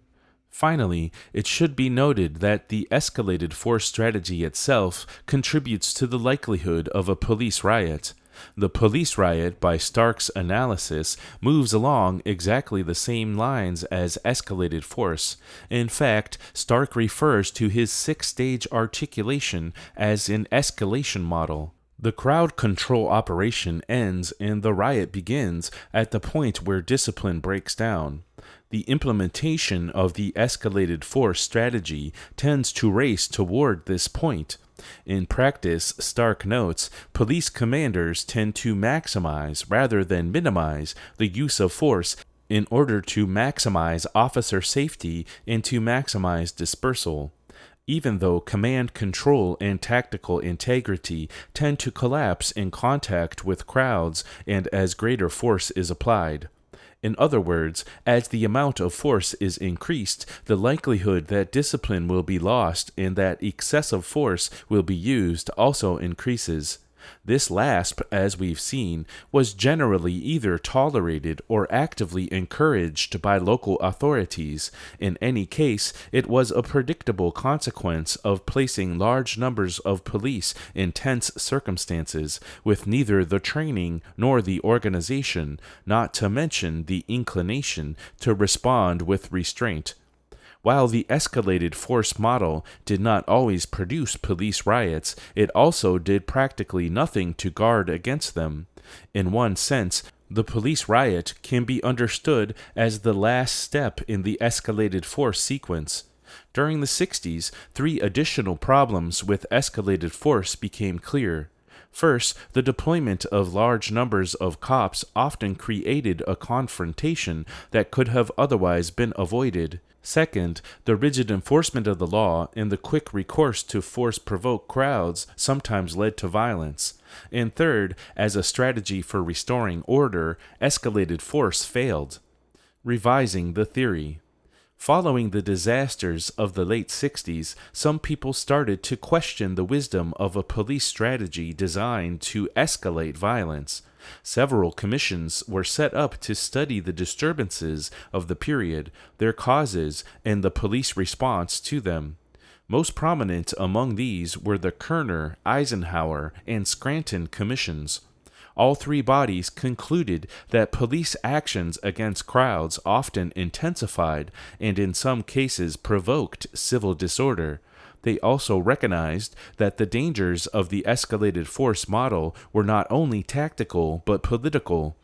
[SPEAKER 1] Finally, it should be noted that the escalated force strategy itself contributes to the likelihood of a police riot. The police riot, by Stark's analysis, moves along exactly the same lines as escalated force. In fact, Stark refers to his 6-stage articulation as an escalation model. The crowd control operation ends and the riot begins at the point where discipline breaks down. The implementation of the escalated force strategy tends to race toward this point. In practice, Stark notes, police commanders tend to maximize rather than minimize the use of force in order to maximize officer safety and to maximize dispersal. Even though command control and tactical integrity tend to collapse in contact with crowds and as greater force is applied. In other words, as the amount of force is increased, the likelihood that discipline will be lost and that excessive force will be used also increases. This last, as we've seen, was generally either tolerated or actively encouraged by local authorities. In any case, it was a predictable consequence of placing large numbers of police in tense circumstances, with neither the training nor the organization, not to mention the inclination, to respond with restraint. While the escalated force model did not always produce police riots, it also did practically nothing to guard against them. In one sense, the police riot can be understood as the last step in the escalated force sequence. During the 60s, 3 additional problems with escalated force became clear. First, the deployment of large numbers of cops often created a confrontation that could have otherwise been avoided. Second, the rigid enforcement of the law and the quick recourse to force-provoke crowds sometimes led to violence. And third, as a strategy for restoring order, escalated force failed. Revising the theory. Following the disasters of the late 60s, some people started to question the wisdom of a police strategy designed to escalate violence. Several commissions were set up to study the disturbances of the period, their causes, and the police response to them. Most prominent among these were the Kerner, Eisenhower, and Scranton commissions. All 3 bodies concluded that police actions against crowds often intensified and in some cases provoked civil disorder. They also recognized that the dangers of the escalated force model were not only tactical but political.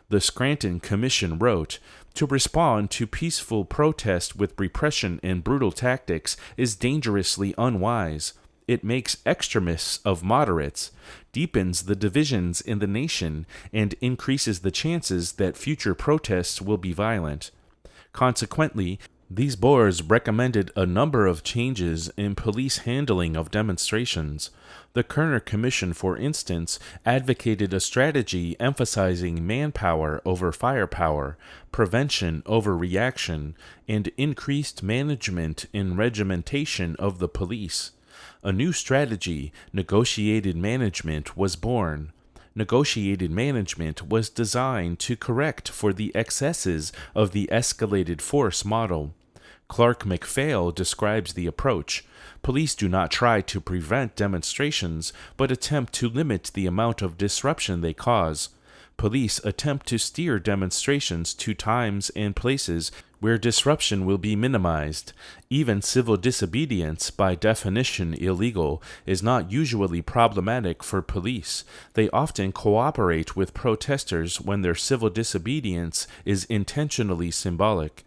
[SPEAKER 1] The Scranton Commission wrote, "To respond to peaceful protest with repression and brutal tactics is dangerously unwise. It makes extremists of moderates, deepens the divisions in the nation, and increases the chances that future protests will be violent." Consequently, these boards recommended a number of changes in police handling of demonstrations. The Kerner Commission, for instance, advocated a strategy emphasizing manpower over firepower, prevention over reaction, and increased management and regimentation of the police. A new strategy, negotiated management, was born. Negotiated management was designed to correct for the excesses of the escalated force model. Clark McPhail describes the approach. Police do not try to prevent demonstrations, but attempt to limit the amount of disruption they cause. Police attempt to steer demonstrations to times and places where disruption will be minimized. Even civil disobedience, by definition illegal, is not usually problematic for police. They often cooperate with protesters when their civil disobedience is intentionally symbolic.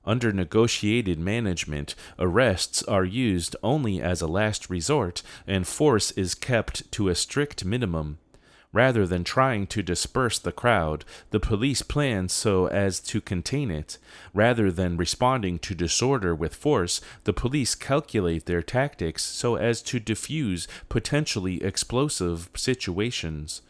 [SPEAKER 1] Under negotiated management, arrests are used only as a last resort, and force is kept to a strict minimum. Rather than trying to disperse the crowd, the police plan so as to contain it. Rather than responding to disorder with force, the police calculate their tactics so as to diffuse potentially explosive situations.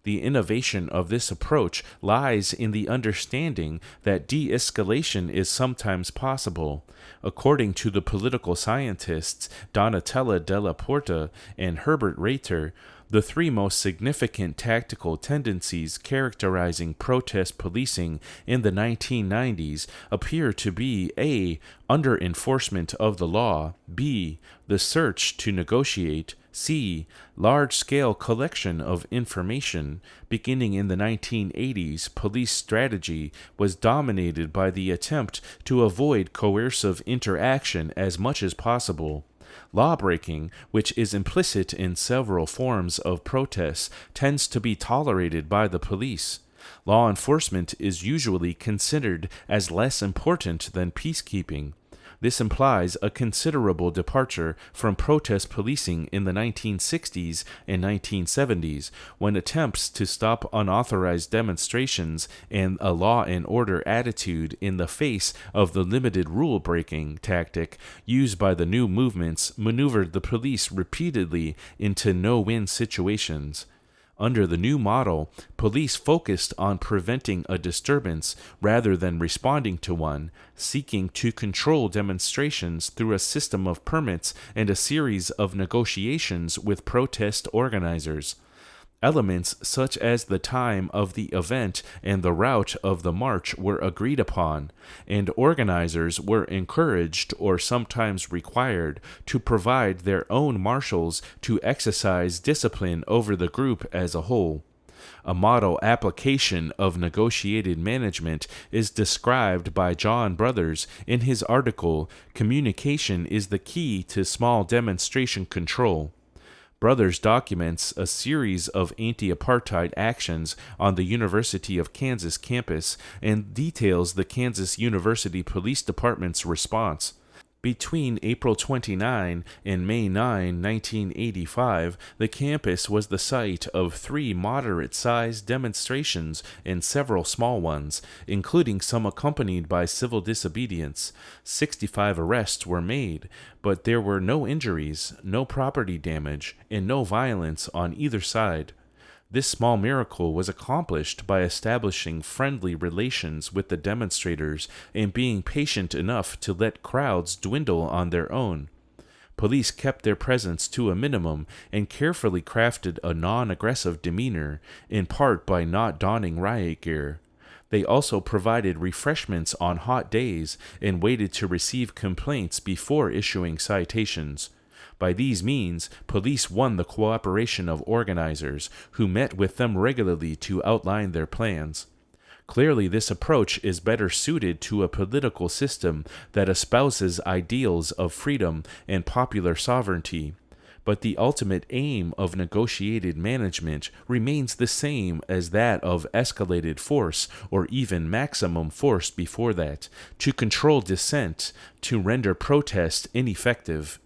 [SPEAKER 1] The innovation of this approach lies in the understanding that de-escalation is sometimes possible. According to the political scientists Donatella Della Porta and Herbert Reiter, the 3 most significant tactical tendencies characterizing protest policing in the 1990s appear to be A. Under-enforcement of the law, B. The search to negotiate, C. Large-scale collection of information. Beginning in the 1980s, police strategy was dominated by the attempt to avoid coercive interaction as much as possible. Lawbreaking, which is implicit in several forms of protest, tends to be tolerated by the police. Law enforcement is usually considered as less important than peacekeeping. This implies a considerable departure from protest policing in the 1960s and 1970s, when attempts to stop unauthorized demonstrations and a law and order attitude in the face of the limited rule-breaking tactic used by the new movements maneuvered the police repeatedly into no-win situations. Under the new model, police focused on preventing a disturbance rather than responding to one, seeking to control demonstrations through a system of permits and a series of negotiations with protest organizers. Elements such as the time of the event and the route of the march were agreed upon, and organizers were encouraged or sometimes required to provide their own marshals to exercise discipline over the group as a whole. A model application of negotiated management is described by John Brothers in his article, "Communication is the Key to Small Demonstration Control." Brothers documents a series of anti-apartheid actions on the University of Kansas campus and details the Kansas University Police Department's response. Between April 29 and May 9, 1985, the campus was the site of 3 moderate-sized demonstrations and several small ones, including some accompanied by civil disobedience. 65 arrests were made, but there were no injuries, no property damage, and no violence on either side. This small miracle was accomplished by establishing friendly relations with the demonstrators and being patient enough to let crowds dwindle on their own. Police kept their presence to a minimum and carefully crafted a non-aggressive demeanor, in part by not donning riot gear. They also provided refreshments on hot days and waited to receive complaints before issuing citations. By these means, police won the cooperation of organizers, who met with them regularly to outline their plans. Clearly, this approach is better suited to a political system that espouses ideals of freedom and popular sovereignty. But the ultimate aim of negotiated management remains the same as that of escalated force or even maximum force before that, to control dissent, to render protest ineffective.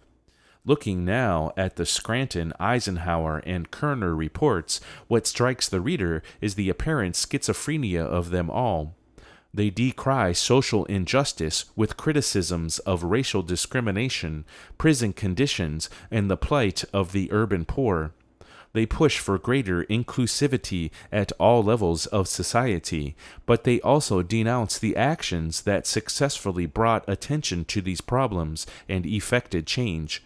[SPEAKER 1] Looking now at the Scranton, Eisenhower, and Kerner reports, what strikes the reader is the apparent schizophrenia of them all. They decry social injustice with criticisms of racial discrimination, prison conditions, and the plight of the urban poor. They push for greater inclusivity at all levels of society, but they also denounce the actions that successfully brought attention to these problems and effected change.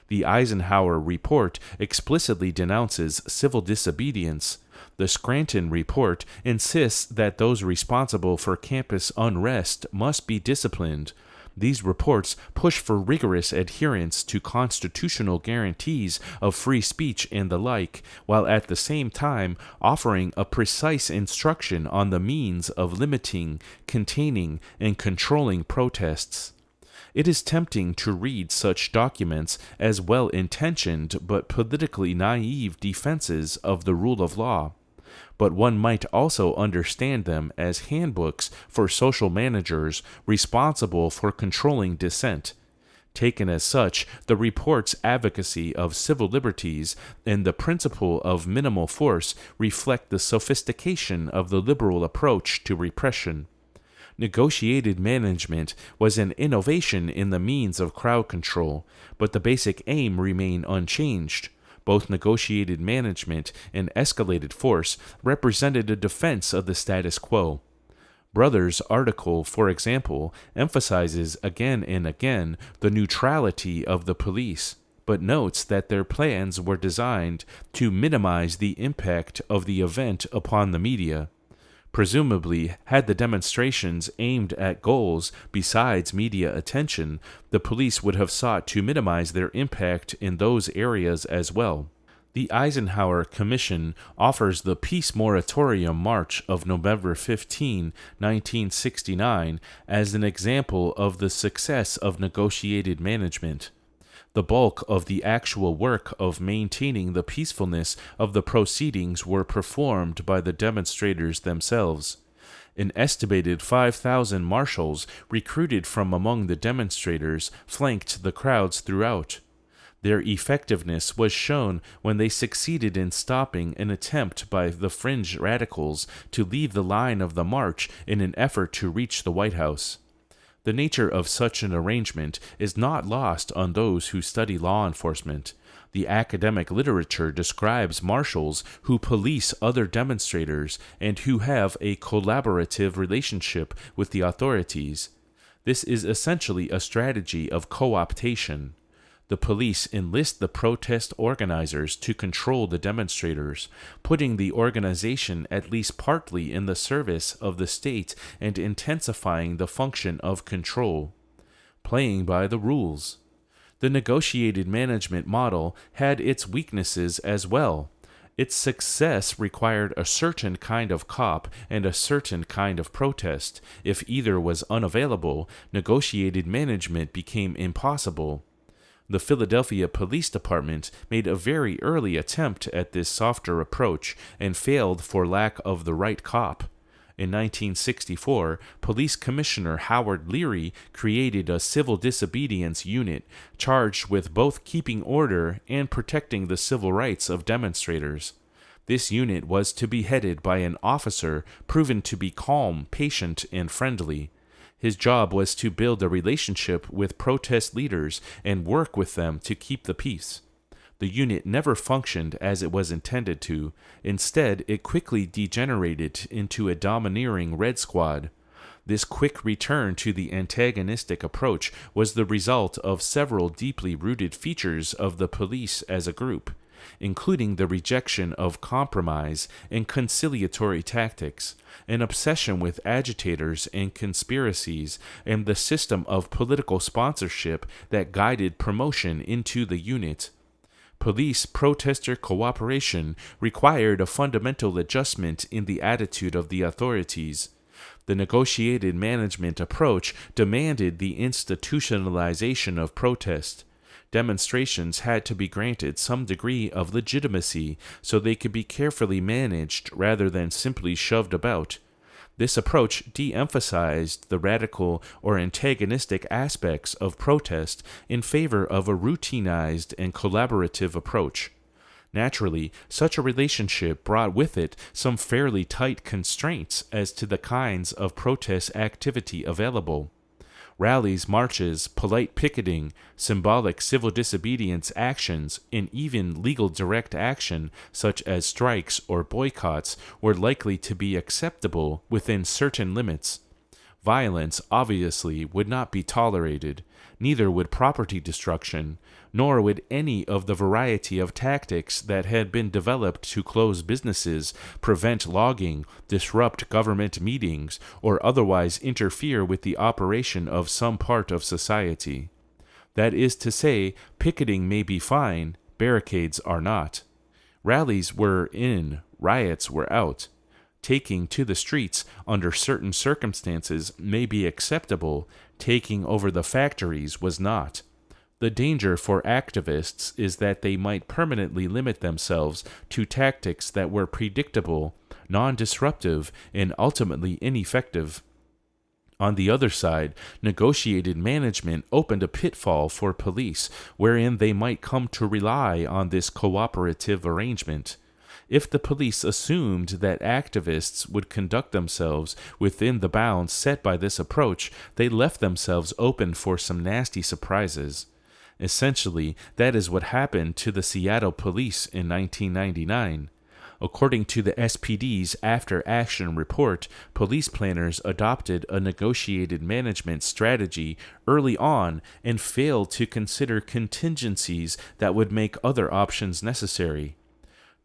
[SPEAKER 1] The Eisenhower report explicitly denounces civil disobedience. The Scranton report insists that those responsible for campus unrest must be disciplined. These reports push for rigorous adherence to constitutional guarantees of free speech and the like, while at the same time offering a precise instruction on the means of limiting, containing, and controlling protests. It is tempting to read such documents as well-intentioned but politically naive defenses of the rule of law, but one might also understand them as handbooks for social managers responsible for controlling dissent. Taken as such, the report's advocacy of civil liberties and the principle of minimal force reflect the sophistication of the liberal approach to repression. Negotiated management was an innovation in the means of crowd control, but the basic aim remained unchanged. Both negotiated management and escalated force represented a defense of the status quo. Brothers' article, for example, emphasizes again and again the neutrality of the police, but notes that their plans were designed to minimize the impact of the event upon the media. Presumably, had the demonstrations aimed at goals besides media attention, the police would have sought to minimize their impact in those areas as well. The Eisenhower Commission offers the Peace Moratorium March of November 15, 1969, as an example of the success of negotiated management. The bulk of the actual work of maintaining the peacefulness of the proceedings were performed by the demonstrators themselves. An estimated 5,000 marshals recruited from among the demonstrators flanked the crowds throughout. Their effectiveness was shown when they succeeded in stopping an attempt by the fringe radicals to leave the line of the march in an effort to reach the White House. The nature of such an arrangement is not lost on those who study law enforcement. The academic literature describes marshals who police other demonstrators and who have a collaborative relationship with the authorities. This is essentially a strategy of co-optation. The police enlist the protest organizers to control the demonstrators, putting the organization at least partly in the service of the state and intensifying the function of control. Playing by the rules. The negotiated management model had its weaknesses as well. Its success required a certain kind of cop and a certain kind of protest. If either was unavailable, negotiated management became impossible. The Philadelphia Police Department made a very early attempt at this softer approach and failed for lack of the right cop. In 1964, Police Commissioner Howard Leary created a civil disobedience unit charged with both keeping order and protecting the civil rights of demonstrators. This unit was to be headed by an officer proven to be calm, patient, and friendly. His job was to build a relationship with protest leaders and work with them to keep the peace. The unit never functioned as it was intended to. Instead, it quickly degenerated into a domineering Red Squad. This quick return to the antagonistic approach was the result of several deeply rooted features of the police as a group, including the rejection of compromise and conciliatory tactics, an obsession with agitators and conspiracies, and the system of political sponsorship that guided promotion into the unit. Police-protester cooperation required a fundamental adjustment in the attitude of the authorities. The negotiated management approach demanded the institutionalization of protest. Demonstrations had to be granted some degree of legitimacy so they could be carefully managed rather than simply shoved about. This approach de-emphasized the radical or antagonistic aspects of protest in favor of a routinized and collaborative approach. Naturally, such a relationship brought with it some fairly tight constraints as to the kinds of protest activity available. Rallies, marches, polite picketing, symbolic civil disobedience actions, and even legal direct action, such as strikes or boycotts, were likely to be acceptable within certain limits. Violence, obviously, would not be tolerated, neither would property destruction, nor would any of the variety of tactics that had been developed to close businesses, prevent logging, disrupt government meetings, or otherwise interfere with the operation of some part of society. That is to say, picketing may be fine, barricades are not. Rallies were in, riots were out. Taking to the streets under certain circumstances may be acceptable, taking over the factories was not. The danger for activists is that they might permanently limit themselves to tactics that were predictable, non-disruptive, and ultimately ineffective. On the other side, negotiated management opened a pitfall for police, wherein they might come to rely on this cooperative arrangement. If the police assumed that activists would conduct themselves within the bounds set by this approach, they left themselves open for some nasty surprises. Essentially, that is what happened to the Seattle police in 1999. According to the SPD's after-action report, police planners adopted a negotiated management strategy early on and failed to consider contingencies that would make other options necessary.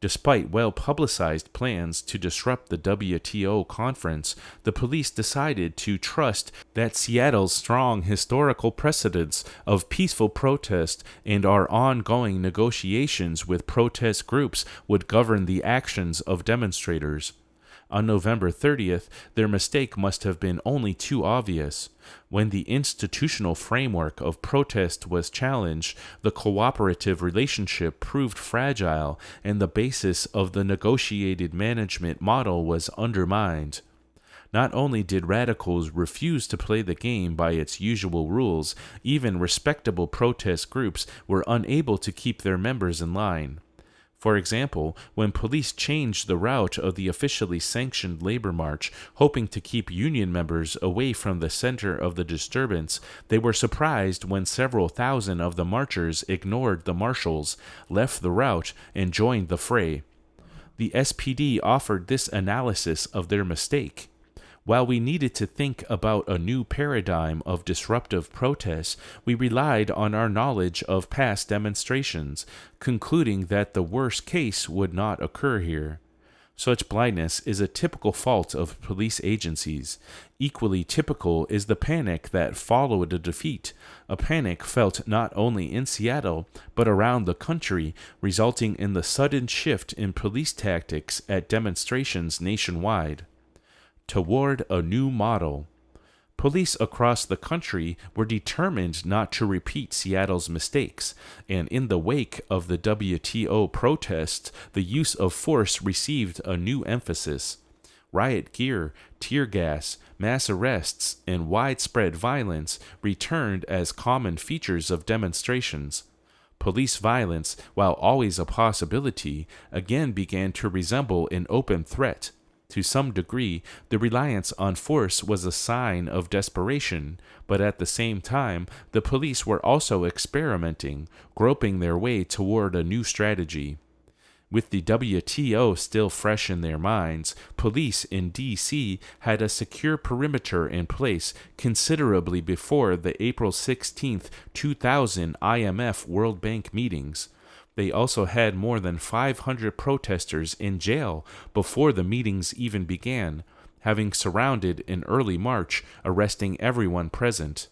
[SPEAKER 1] Despite well-publicized plans to disrupt the WTO conference, the police decided to trust that Seattle's strong historical precedents of peaceful protest and our ongoing negotiations with protest groups would govern the actions of demonstrators. On November 30th, their mistake must have been only too obvious. When the institutional framework of protest was challenged, the cooperative relationship proved fragile, and the basis of the negotiated management model was undermined. Not only did radicals refuse to play the game by its usual rules, even respectable protest groups were unable to keep their members in line. For example, when police changed the route of the officially sanctioned labor march, hoping to keep union members away from the center of the disturbance, they were surprised when several thousand of the marchers ignored the marshals, left the route, and joined the fray. The SPD offered this analysis of their mistake. While we needed to think about a new paradigm of disruptive protests, we relied on our knowledge of past demonstrations, concluding that the worst case would not occur here. Such blindness is a typical fault of police agencies. Equally typical is the panic that followed a defeat, a panic felt not only in Seattle, but around the country, resulting in the sudden shift in police tactics at demonstrations nationwide. Toward a new model. Police across the country were determined not to repeat Seattle's mistakes, and in the wake of the WTO protests, the use of force received a new emphasis. Riot gear, tear gas, mass arrests, and widespread violence returned as common features of demonstrations. Police violence, while always a possibility, again began to resemble an open threat. To some degree, the reliance on force was a sign of desperation, but at the same time, the police were also experimenting, groping their way toward a new strategy. With the WTO still fresh in their minds, police in D.C. had a secure perimeter in place considerably before the April 16, 2000 IMF World Bank meetings. They also had more than 500 protesters in jail before the meetings even began, having surrounded in early March, arresting everyone present.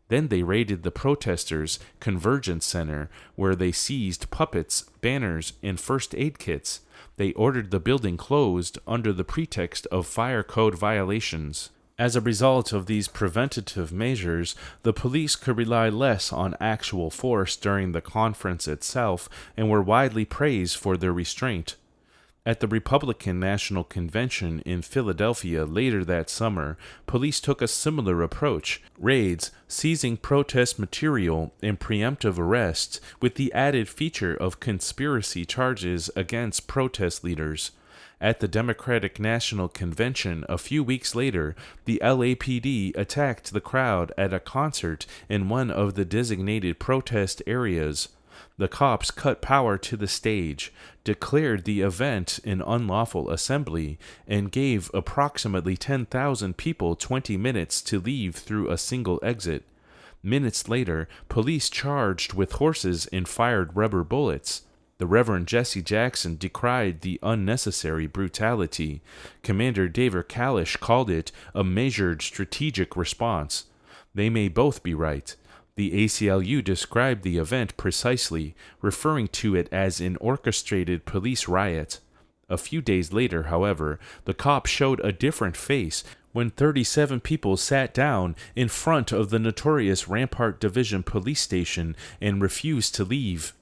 [SPEAKER 1] Then they raided the protesters' convergence center, where they seized puppets, banners, and first aid kits. They ordered the building closed under the pretext of fire code violations. As a result of these preventative measures, the police could rely less on actual force during the conference itself and were widely praised for their restraint. At the Republican National Convention in Philadelphia later that summer, police took a similar approach: raids, seizing protest material, and preemptive arrests, with the added feature of conspiracy charges against protest leaders. At the Democratic National Convention a few weeks later, the LAPD attacked the crowd at a concert in one of the designated protest areas. The cops cut power to the stage, declared the event an unlawful assembly, and gave approximately 10,000 people 20 minutes to leave through a single exit. Minutes later, police charged with horses and fired rubber bullets. The Reverend Jesse Jackson decried the unnecessary brutality. Commander David Kalish called it a measured strategic response. They may both be right. The ACLU described the event precisely, referring to it as an orchestrated police riot. A few days later, however, the cops showed a different face when 37 people sat down in front of the notorious Rampart Division police station and refused to leave.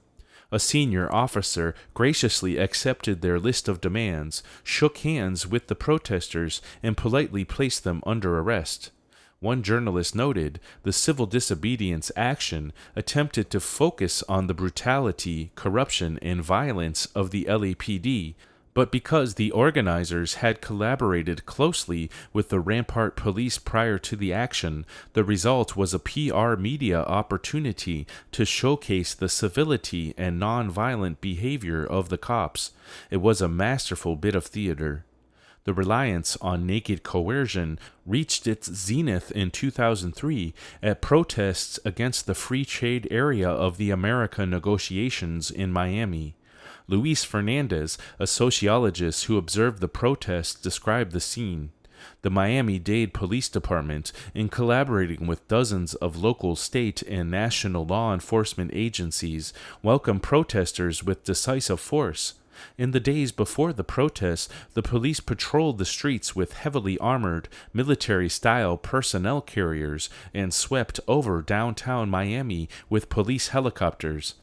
[SPEAKER 1] A senior officer graciously accepted their list of demands, shook hands with the protesters, and politely placed them under arrest. One journalist noted the civil disobedience action attempted to focus on the brutality, corruption, and violence of the LAPD, but because the organizers had collaborated closely with the Rampart police prior to the action, the result was a PR media opportunity to showcase the civility and non-violent behavior of the cops. It was a masterful bit of theater. The reliance on naked coercion reached its zenith in 2003 at protests against the free trade area of the America negotiations in Miami. Luis Fernandez, a sociologist who observed the protests, described the scene. The Miami-Dade Police Department, in collaborating with dozens of local, state, and national law enforcement agencies, welcomed protesters with decisive force. In the days before the protests, the police patrolled the streets with heavily armored, military-style personnel carriers and swept over downtown Miami with police helicopters.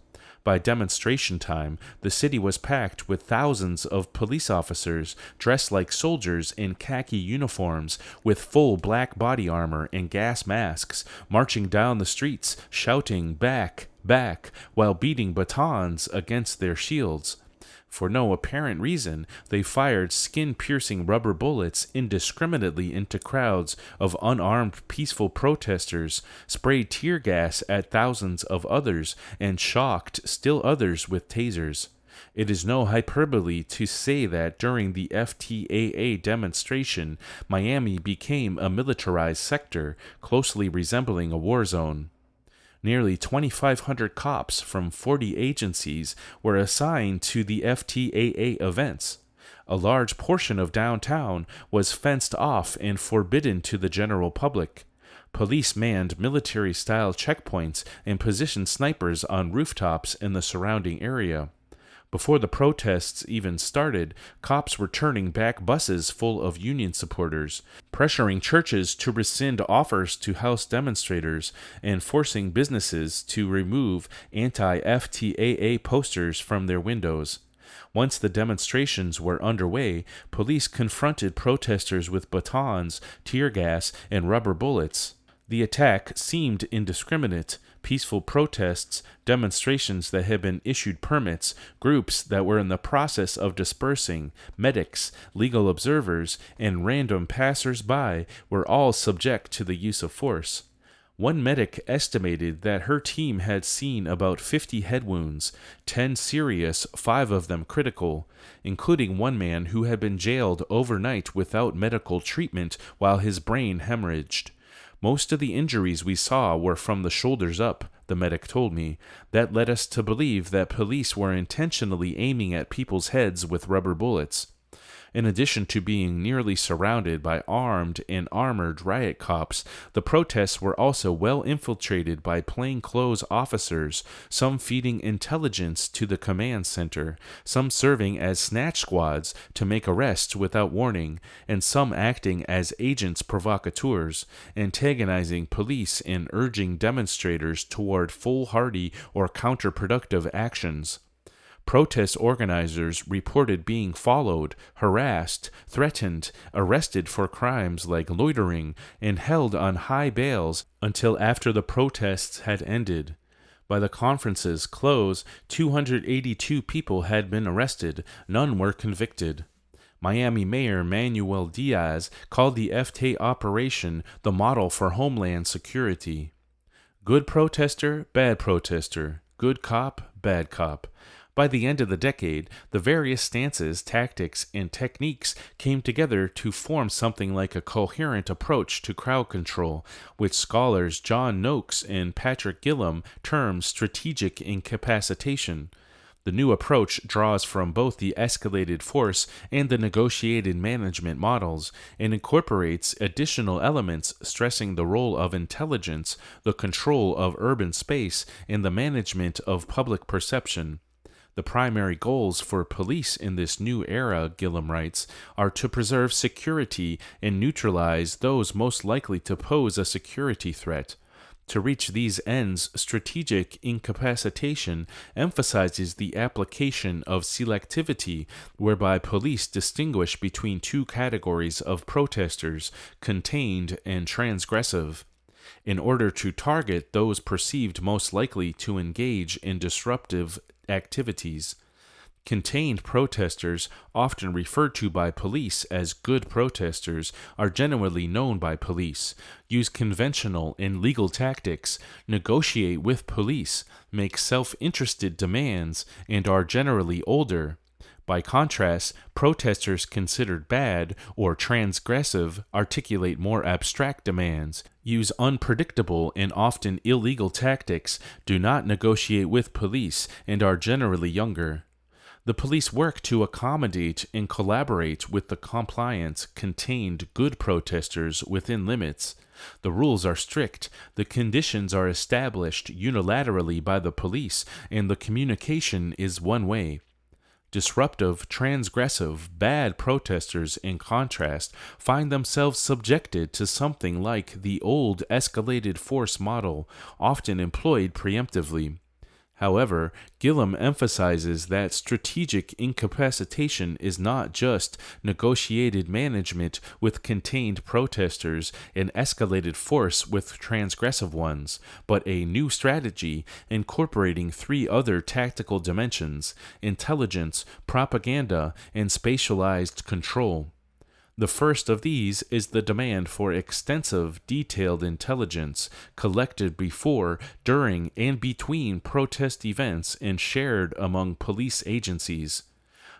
[SPEAKER 1] By demonstration time, the city was packed with thousands of police officers dressed like soldiers in khaki uniforms with full black body armor and gas masks, marching down the streets, shouting, "Back, back," while beating batons against their shields. For no apparent reason, they fired skin-piercing rubber bullets indiscriminately into crowds of unarmed peaceful protesters, sprayed tear gas at thousands of others, and shocked still others with tasers. It is no hyperbole to say that during the FTAA demonstration, Miami became a militarized sector, closely resembling a war zone. Nearly 2,500 cops from 40 agencies were assigned to the FTAA events. A large portion of downtown was fenced off and forbidden to the general public. Police manned military-style checkpoints and positioned snipers on rooftops in the surrounding area. Before the protests even started, cops were turning back buses full of union supporters, pressuring churches to rescind offers to house demonstrators, and forcing businesses to remove anti-FTAA posters from their windows. Once the demonstrations were underway, police confronted protesters with batons, tear gas, and rubber bullets. The attack seemed indiscriminate. Peaceful protests, demonstrations that had been issued permits, groups that were in the process of dispersing, medics, legal observers, and random passers-by were all subject to the use of force. One medic estimated that her team had seen about 50 head wounds, 10 serious, 5 of them critical, including one man who had been jailed overnight without medical treatment while his brain hemorrhaged. Most of the injuries we saw were from the shoulders up, the medic told me. That led us to believe that police were intentionally aiming at people's heads with rubber bullets. In addition to being nearly surrounded by armed and armored riot cops, the protests were also well infiltrated by plainclothes officers, some feeding intelligence to the command center, some serving as snatch squads to make arrests without warning, and some acting as agents provocateurs, antagonizing police and urging demonstrators toward foolhardy or counterproductive actions. Protest organizers reported being followed, harassed, threatened, arrested for crimes like loitering, and held on high bails until after the protests had ended. By the conference's close, 282 people had been arrested, none were convicted. Miami Mayor Manuel Diaz called the FTA operation the model for homeland security. Good protester, bad protester. Good cop, bad cop. By the end of the decade, the various stances, tactics, and techniques came together to form something like a coherent approach to crowd control, which scholars John Noakes and Patrick Gillam term strategic incapacitation. The new approach draws from both the escalated force and the negotiated management models, and incorporates additional elements stressing the role of intelligence, the control of urban space, and the management of public perception. The primary goals for police in this new era, Gillam writes, are to preserve security and neutralize those most likely to pose a security threat. To reach these ends, strategic incapacitation emphasizes the application of selectivity, whereby police distinguish between two categories of protesters, contained and transgressive, in order to target those perceived most likely to engage in disruptive activities. Contained protesters, often referred to by police as good protesters, are generally known by police, use conventional and legal tactics, negotiate with police, make self-interested demands, and are generally older. By contrast, protesters considered bad or transgressive articulate more abstract demands, use unpredictable and often illegal tactics, do not negotiate with police, and are generally younger. The police work to accommodate and collaborate with the compliant, contained good protesters within limits. The rules are strict, the conditions are established unilaterally by the police, and the communication is one way. Disruptive, transgressive, bad protesters, in contrast, find themselves subjected to something like the old escalated force model, often employed preemptively. However, Gillum emphasizes that strategic incapacitation is not just negotiated management with contained protesters and escalated force with transgressive ones, but a new strategy incorporating three other tactical dimensions: intelligence, propaganda, and spatialized control. The first of these is the demand for extensive, detailed intelligence collected before, during, and between protest events and shared among police agencies.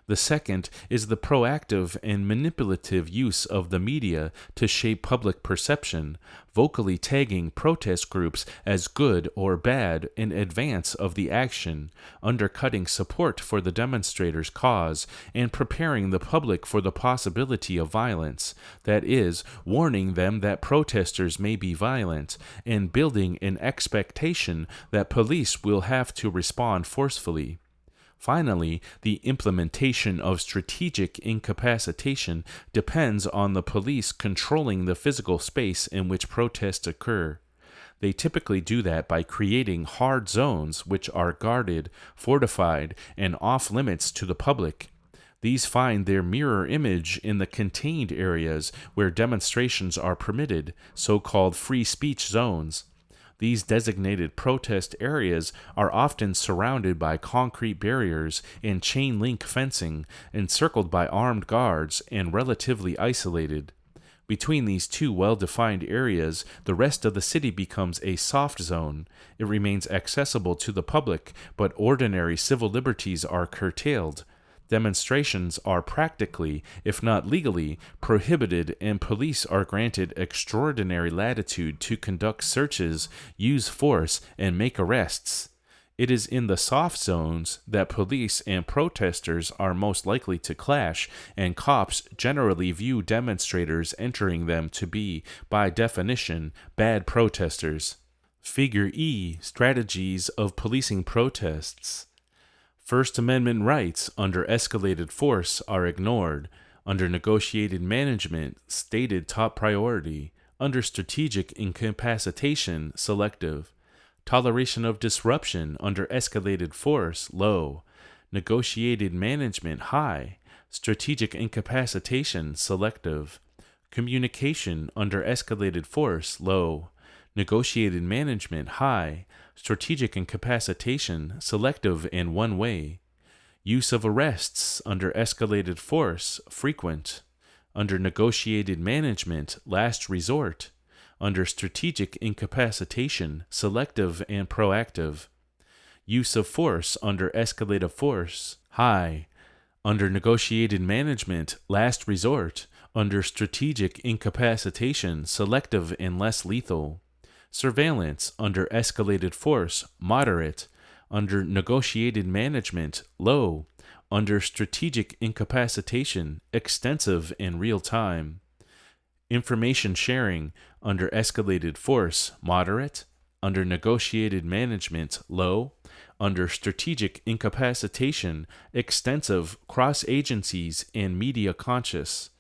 [SPEAKER 1] The second is the proactive and manipulative use of the media to shape public perception, vocally tagging protest groups as good or bad in advance of the action, undercutting support for the demonstrators' cause, and preparing the public for the possibility of violence, that is, warning them that protesters may be violent, and building an expectation that police will have to respond forcefully. Finally, the implementation of strategic incapacitation depends on the police controlling the physical space in which protests occur. They typically do that by creating hard zones which are guarded, fortified, and off limits to the public. These find their mirror image in the contained areas where demonstrations are permitted, so-called free speech zones. These designated protest areas are often surrounded by concrete barriers and chain link fencing, encircled by armed guards, and relatively isolated. Between these two well-defined areas, the rest of the city becomes a soft zone. It remains accessible to the public, but ordinary civil liberties are curtailed. Demonstrations are practically, if not legally, prohibited, and police are granted extraordinary latitude to conduct searches, use force, and make arrests. It is in the soft zones that police and protesters are most likely to clash, and cops generally view demonstrators entering them to be, by definition, bad protesters. Figure E. Strategies of policing protests. First Amendment rights under escalated force are ignored. Under negotiated management, stated top priority. Under strategic incapacitation, selective. Toleration of disruption under escalated force, low. Negotiated management, high. Strategic incapacitation, selective. Communication under escalated force, low. Negotiated management, high. Strategic incapacitation, selective and one-way. Use of arrests under escalated force, frequent. Under negotiated management, last resort. Under strategic incapacitation, selective and proactive. Use of force under escalated force, high. Under negotiated management, last resort. Under strategic incapacitation, selective and less lethal. Surveillance under escalated force, moderate. Under negotiated management, low. Under strategic incapacitation, extensive and real time. Information sharing under escalated force, moderate. Under negotiated management, low. Under strategic incapacitation, extensive, cross-agencies and media conscious.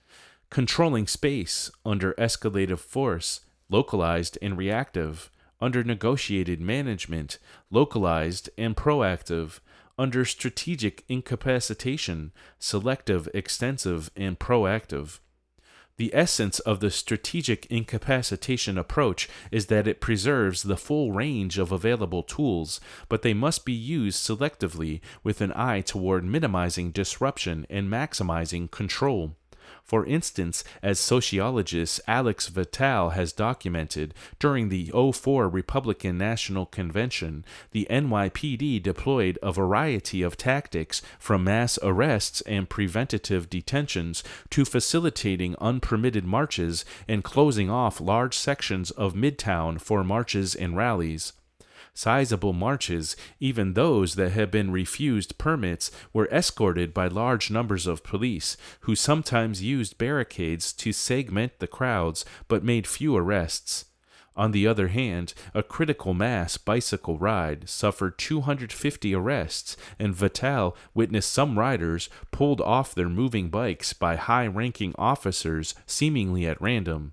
[SPEAKER 1] Controlling space under escalated force, localized and reactive. Under negotiated management, localized and proactive. Under strategic incapacitation, selective, extensive, and proactive. The essence of the strategic incapacitation approach is that it preserves the full range of available tools, but they must be used selectively with an eye toward minimizing disruption and maximizing control. For instance, as sociologist Alex Vitale has documented, during the 2004 Republican National Convention, the NYPD deployed a variety of tactics from mass arrests and preventative detentions to facilitating unpermitted marches and closing off large sections of Midtown for marches and rallies. Sizable marches, even those that had been refused permits, were escorted by large numbers of police, who sometimes used barricades to segment the crowds but made few arrests. On the other hand, a critical mass bicycle ride suffered 250 arrests, and Vattel witnessed some riders pulled off their moving bikes by high-ranking officers seemingly at random.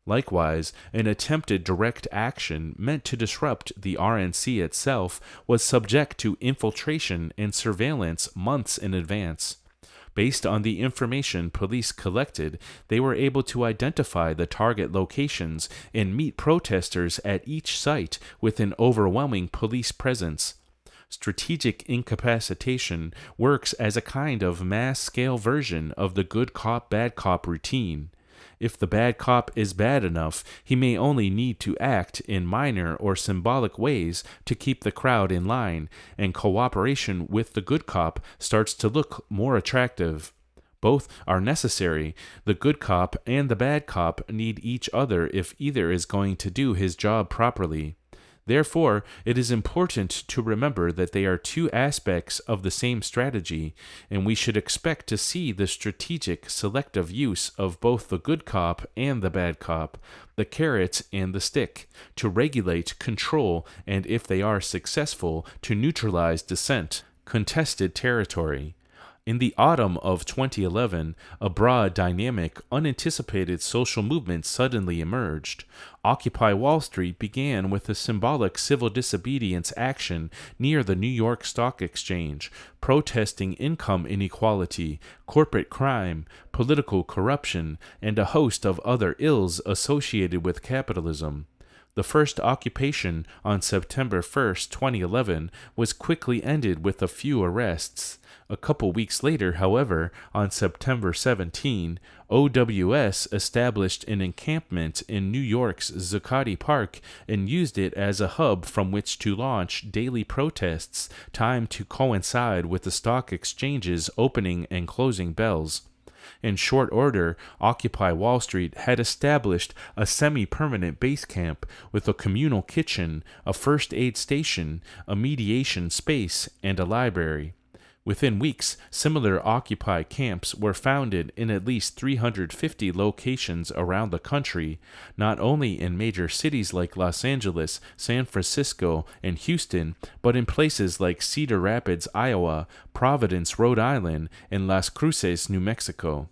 [SPEAKER 1] Likewise, an attempted direct action meant to disrupt the RNC itself was subject to infiltration and surveillance months in advance. Based on the information police collected, they were able to identify the target locations and meet protesters at each site with an overwhelming police presence. Strategic incapacitation works as a kind of mass-scale version of the good cop, bad cop routine. If the bad cop is bad enough, he may only need to act in minor or symbolic ways to keep the crowd in line, and cooperation with the good cop starts to look more attractive. Both are necessary. The good cop and the bad cop need each other if either is going to do his job properly. Therefore, it is important to remember that they are two aspects of the same strategy, and we should expect to see the strategic, selective use of both the good cop and the bad cop, the carrot and the stick, to regulate, control, and if they are successful, to neutralize dissent, contested territory. In the autumn of 2011, a broad, dynamic, unanticipated social movement suddenly emerged. Occupy Wall Street began with a symbolic civil disobedience action near the New York Stock Exchange, protesting income inequality, corporate crime, political corruption, and a host of other ills associated with capitalism. The first occupation on September 1, 2011, was quickly ended with a few arrests. A couple weeks later, however, on September 17, OWS established an encampment in New York's Zuccotti Park and used it as a hub from which to launch daily protests timed to coincide with the stock exchange's opening and closing bells. In short order, Occupy Wall Street had established a semi-permanent base camp with a communal kitchen, a first aid station, a mediation space, and a library. Within weeks, similar Occupy camps were founded in at least 350 locations around the country, not only in major cities like Los Angeles, San Francisco, and Houston, but in places like Cedar Rapids, Iowa, Providence, Rhode Island, and Las Cruces, New Mexico.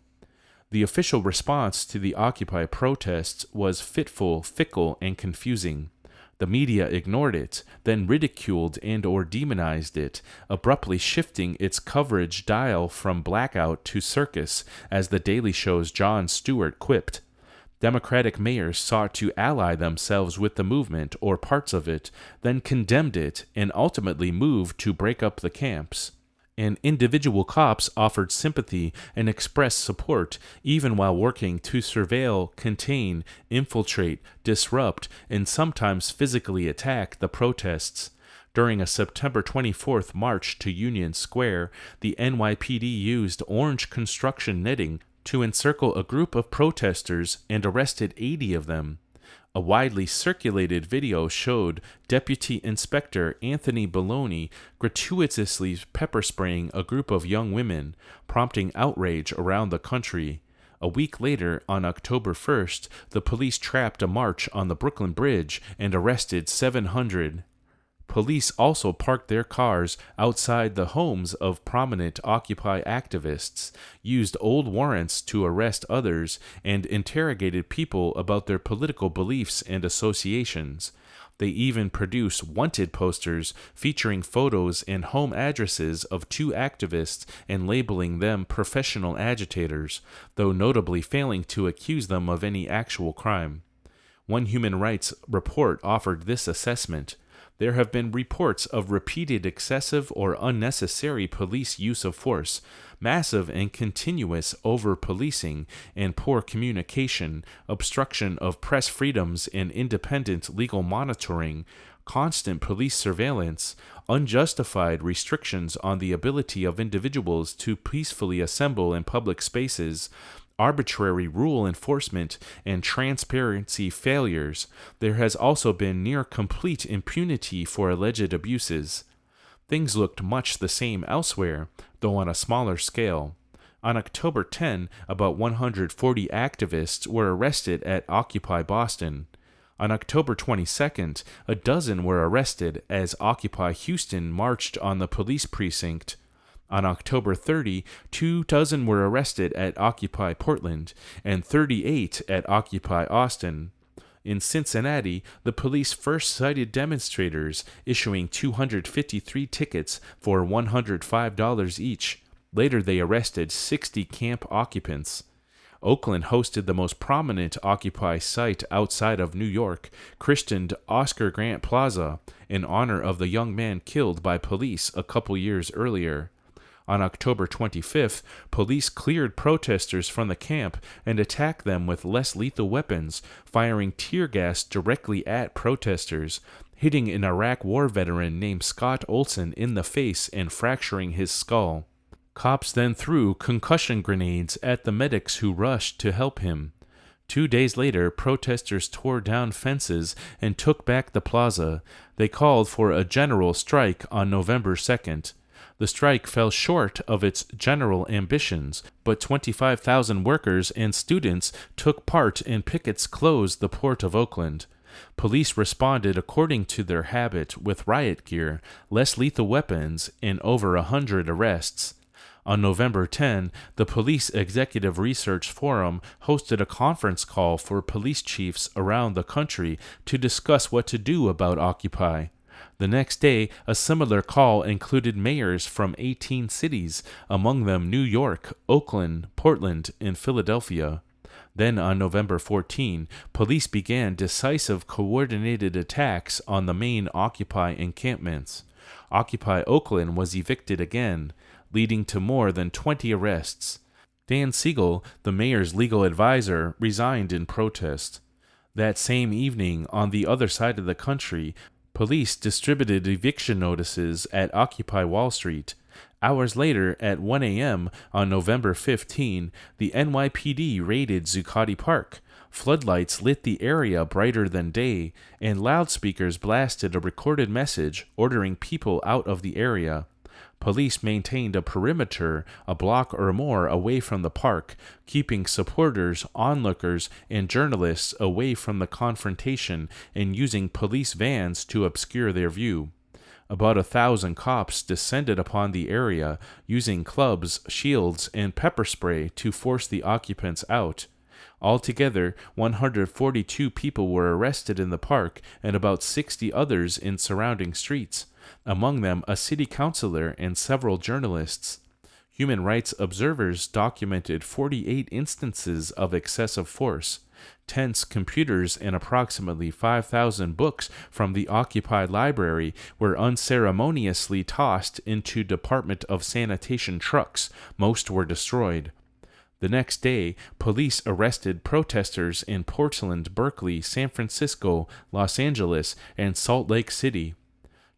[SPEAKER 1] The official response to the Occupy protests was fitful, fickle, and confusing. The media ignored it, then ridiculed and or demonized it, abruptly shifting its coverage dial from blackout to circus, as The Daily Show's Jon Stewart quipped. Democratic mayors sought to ally themselves with the movement or parts of it, then condemned it, and ultimately moved to break up the camps. And individual cops offered sympathy and expressed support, even while working to surveil, contain, infiltrate, disrupt, and sometimes physically attack the protests. During a September 24th march to Union Square, the NYPD used orange construction netting to encircle a group of protesters and arrested 80 of them. A widely circulated video showed Deputy Inspector Anthony Belloni gratuitously pepper spraying a group of young women, prompting outrage around the country. A week later, on October 1st, the police trapped a march on the Brooklyn Bridge and arrested 700. Police also parked their cars outside the homes of prominent Occupy activists, used old warrants to arrest others, and interrogated people about their political beliefs and associations. They even produced wanted posters featuring photos and home addresses of two activists and labeling them professional agitators, though notably failing to accuse them of any actual crime. One human rights report offered this assessment. There have been reports of repeated excessive or unnecessary police use of force, massive and continuous over-policing and poor communication, obstruction of press freedoms and independent legal monitoring, constant police surveillance, unjustified restrictions on the ability of individuals to peacefully assemble in public spaces, arbitrary rule enforcement, and transparency failures. There has also been near complete impunity for alleged abuses. Things looked much the same elsewhere, though on a smaller scale. On October 10, about 140 activists were arrested at Occupy Boston. On October 22nd, a dozen were arrested as Occupy Houston marched on the police precinct. On October 30, 24 were arrested at Occupy Portland and 38 at Occupy Austin. In Cincinnati, the police first cited demonstrators, issuing 253 tickets for $105 each. Later, they arrested 60 camp occupants. Oakland hosted the most prominent Occupy site outside of New York, christened Oscar Grant Plaza, in honor of the young man killed by police a couple years earlier. On October 25th, police cleared protesters from the camp and attacked them with less lethal weapons, firing tear gas directly at protesters, hitting an Iraq War veteran named Scott Olson in the face and fracturing his skull. Cops then threw concussion grenades at the medics who rushed to help him. 2 days later, protesters tore down fences and took back the plaza. They called for a general strike on November 2nd. The strike fell short of its general ambitions, but 25,000 workers and students took part and pickets closed the port of Oakland. Police responded according to their habit with riot gear, less lethal weapons, and over 100 arrests. On November 10, the Police Executive Research Forum hosted a conference call for police chiefs around the country to discuss what to do about Occupy. The next day, a similar call included mayors from 18 cities, among them New York, Oakland, Portland, and Philadelphia. Then, on November 14, police began decisive coordinated attacks on the main Occupy encampments. Occupy Oakland was evicted again, leading to more than 20 arrests. Dan Siegel, the mayor's legal advisor, resigned in protest. That same evening, on the other side of the country, police distributed eviction notices at Occupy Wall Street. Hours later, at 1 a.m. on November 15, the NYPD raided Zuccotti Park. Floodlights lit the area brighter than day, and loudspeakers blasted a recorded message ordering people out of the area. Police maintained a perimeter a block or more away from the park, keeping supporters, onlookers, and journalists away from the confrontation and using police vans to obscure their view. About 1,000 cops descended upon the area, using clubs, shields, and pepper spray to force the occupants out. Altogether, 142 people were arrested in the park and about 60 others in surrounding streets, among them a city councilor and several journalists. Human rights observers documented 48 instances of excessive force. Tents, computers, and approximately 5,000 books from the occupied library were unceremoniously tossed into Department of Sanitation trucks. Most were destroyed. The next day, police arrested protesters in Portland, Berkeley, San Francisco, Los Angeles, and Salt Lake City.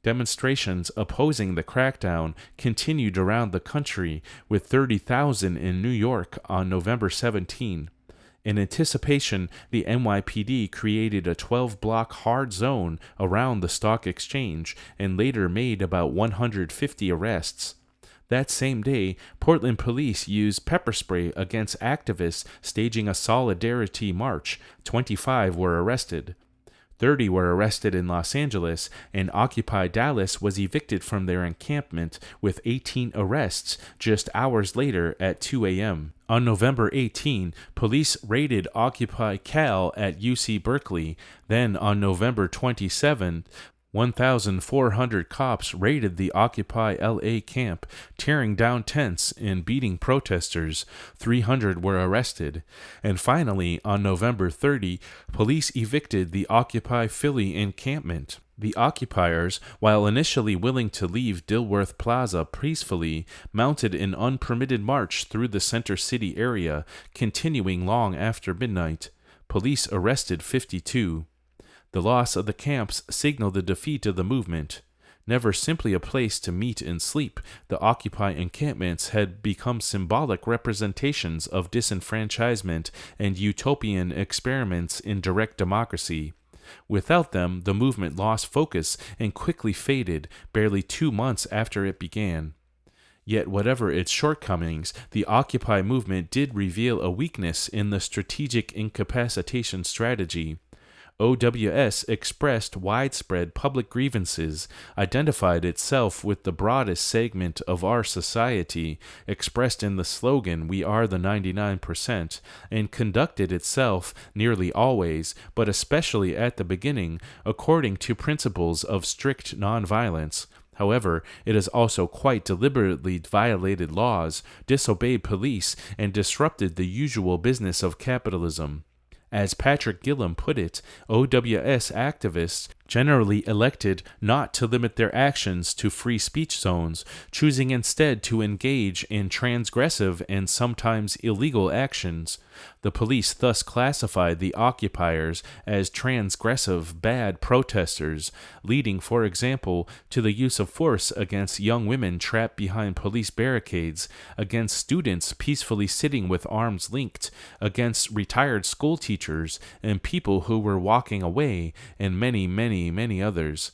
[SPEAKER 1] Demonstrations opposing the crackdown continued around the country, with 30,000 in New York on November 17. In anticipation, the NYPD created a 12-block hard zone around the stock exchange and later made about 150 arrests. That same day, Portland police used pepper spray against activists staging a solidarity march. 25 were arrested. 30 were arrested in Los Angeles, and Occupy Dallas was evicted from their encampment with 18 arrests just hours later at 2 a.m. On November 18, police raided Occupy Cal at UC Berkeley. Then on November 27, 1,400 cops raided the Occupy LA camp, tearing down tents and beating protesters. 300 were arrested. And finally, on November 30, police evicted the Occupy Philly encampment. The occupiers, while initially willing to leave Dilworth Plaza peacefully, mounted an unpermitted march through the center city area, continuing long after midnight. Police arrested 52. The loss of the camps signaled the defeat of the movement. Never simply a place to meet and sleep, the Occupy encampments had become symbolic representations of disenfranchisement and utopian experiments in direct democracy. Without them, the movement lost focus and quickly faded, barely 2 months after it began. Yet whatever its shortcomings, the Occupy movement did reveal a weakness in the strategic incapacitation strategy. OWS expressed widespread public grievances, identified itself with the broadest segment of our society, expressed in the slogan, "We are the 99%, and conducted itself nearly always, but especially at the beginning, according to principles of strict nonviolence. However, it has also quite deliberately violated laws, disobeyed police, and disrupted the usual business of capitalism. As Patrick Gillam put it, OWS activists generally elected not to limit their actions to free speech zones, choosing instead to engage in transgressive and sometimes illegal actions. The police thus classified the occupiers as transgressive bad protesters, leading, for example, to the use of force against young women trapped behind police barricades, against students peacefully sitting with arms linked, against retired school teachers and people who were walking away, and many others.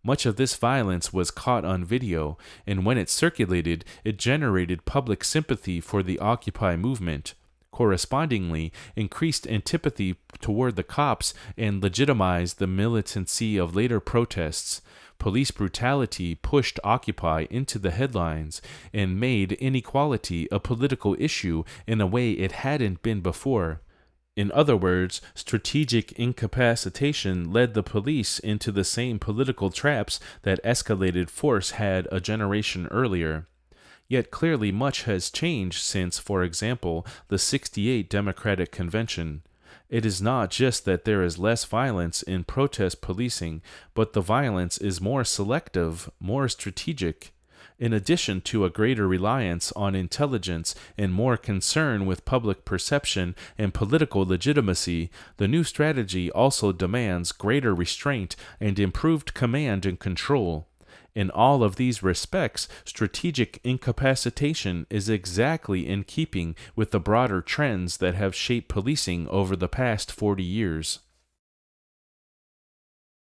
[SPEAKER 1] Much of this violence was caught on video, and when it circulated, it generated public sympathy for the Occupy movement. Correspondingly, increased antipathy toward the cops and legitimized the militancy of later protests. Police brutality pushed Occupy into the headlines and made inequality a political issue in a way it hadn't been before. In other words, strategic incapacitation led the police into the same political traps that escalated force had a generation earlier. Yet clearly much has changed since, for example, the '68 Democratic Convention. It is not just that there is less violence in protest policing, but the violence is more selective, more strategic. In addition to a greater reliance on intelligence and more concern with public perception and political legitimacy, the new strategy also demands greater restraint and improved command and control. In all of these respects, strategic incapacitation is exactly in keeping with the broader trends that have shaped policing over the past 40 years.